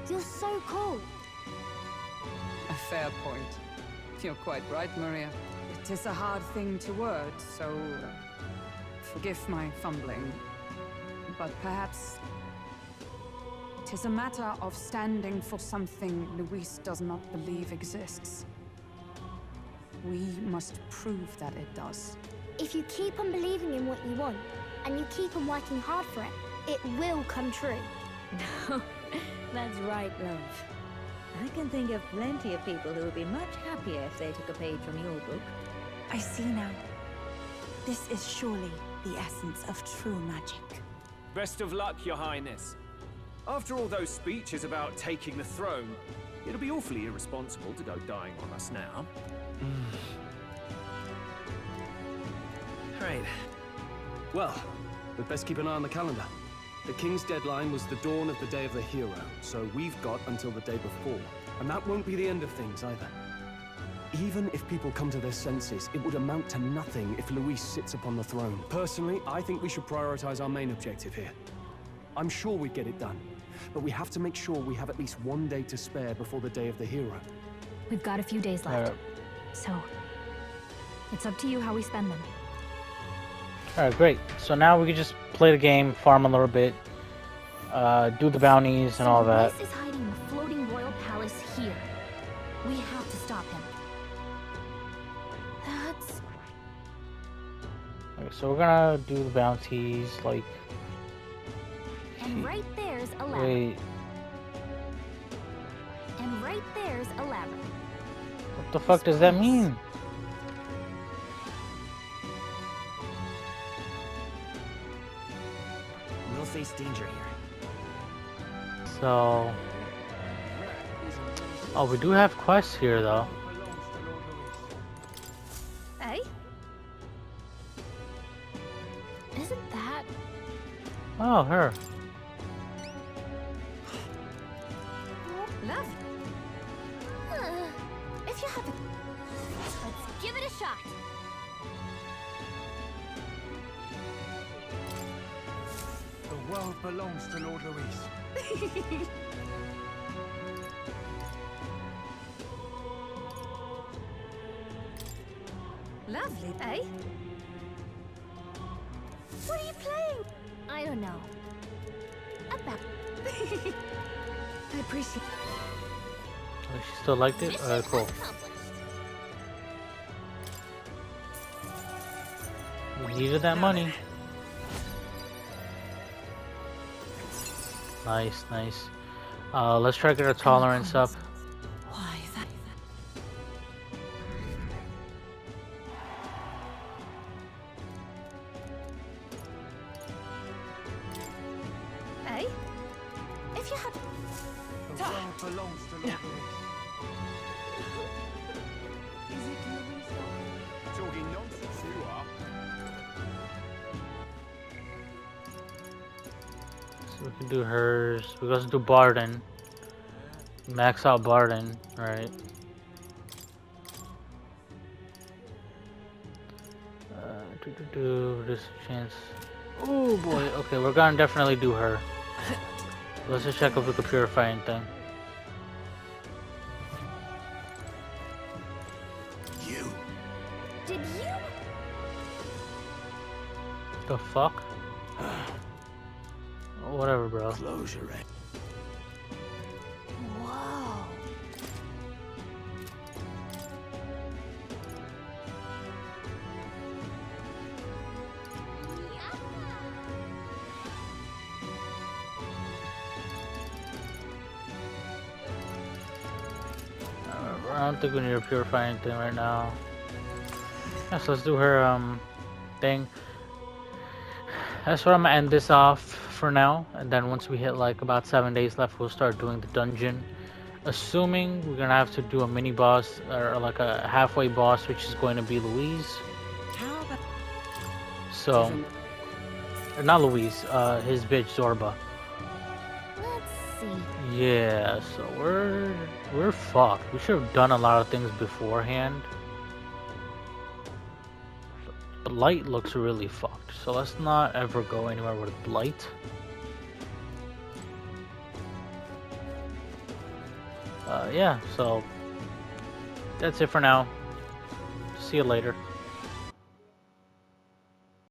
You're so cool. A fair point. You're quite right, Maria. It is a hard thing to word, so forgive my fumbling. But perhaps it is a matter of standing for something Luis does not believe exists. We must prove that it does. If you keep on believing in what you want, and you keep on working hard for it, it will come true. That's right, love. I can think of plenty of people who would be much happier if they took a page from your book. I see now. This is surely the essence of true magic. Best of luck, Your Highness. After all those speeches about taking the throne, it'll be awfully irresponsible to go dying on us now. Right. Well, we'd best keep an eye on the calendar. The king's deadline was the dawn of the day of the hero, so we've got until the day before. And that won't be the end of things either. Even if people come to their senses, it would amount to nothing if Luis sits upon the throne. Personally, I think we should prioritize our main objective here. I'm sure we'd get it done, but we have to make sure we have at least 1 day to spare before the day of the hero. We've got a few days left, so it's up to you how we spend them. Alright, great. So now we can just play the game, farm a little bit, do the bounties and all that. Luis is hiding in the floating royal palace here. We have to stop him. That's... Okay, so we're gonna do the bounties, like... And right there's a ladder. Wait, And right there's a ladder. what the fuck does that mean? We'll face danger here. So... Oh, we do have quests here, though. Eh? Isn't that... Oh, her. Love. If you have it, let's give it a shot. The world belongs to Lord Louis. Lovely, eh? What are you playing? I don't know. About. I appreciate. Oh, she still liked it? Alright, cool. We needed that money. Nice, nice. Let's try to get our tolerance up. Why, that... Eh? If you have... The world belongs to Lord Louis. Is it Louis? Talking nonsense, you are. So we can do hers. We also do Barden. Max out Barden, right? This chance. Oh boy. Okay, we're gonna definitely do her. Let's just check if we can purify anything. You. Did you? The fuck? Whatever, bro. Closure. Whoa. I don't think we need to purify anything right now. Yeah, so let's do her thing. That's what I'm gonna end this off for now, and then once we hit like about 7 days left, we'll start doing the dungeon. Assuming we're gonna have to do a mini boss or like a halfway boss, which is going to be Louise. So, or not Louise, his bitch Zorba. Let's see. Yeah, so we're fucked. We should have done a lot of things beforehand. Blight looks really fucked, so let's not ever go anywhere with Blight. Yeah, so that's it for now. See you later.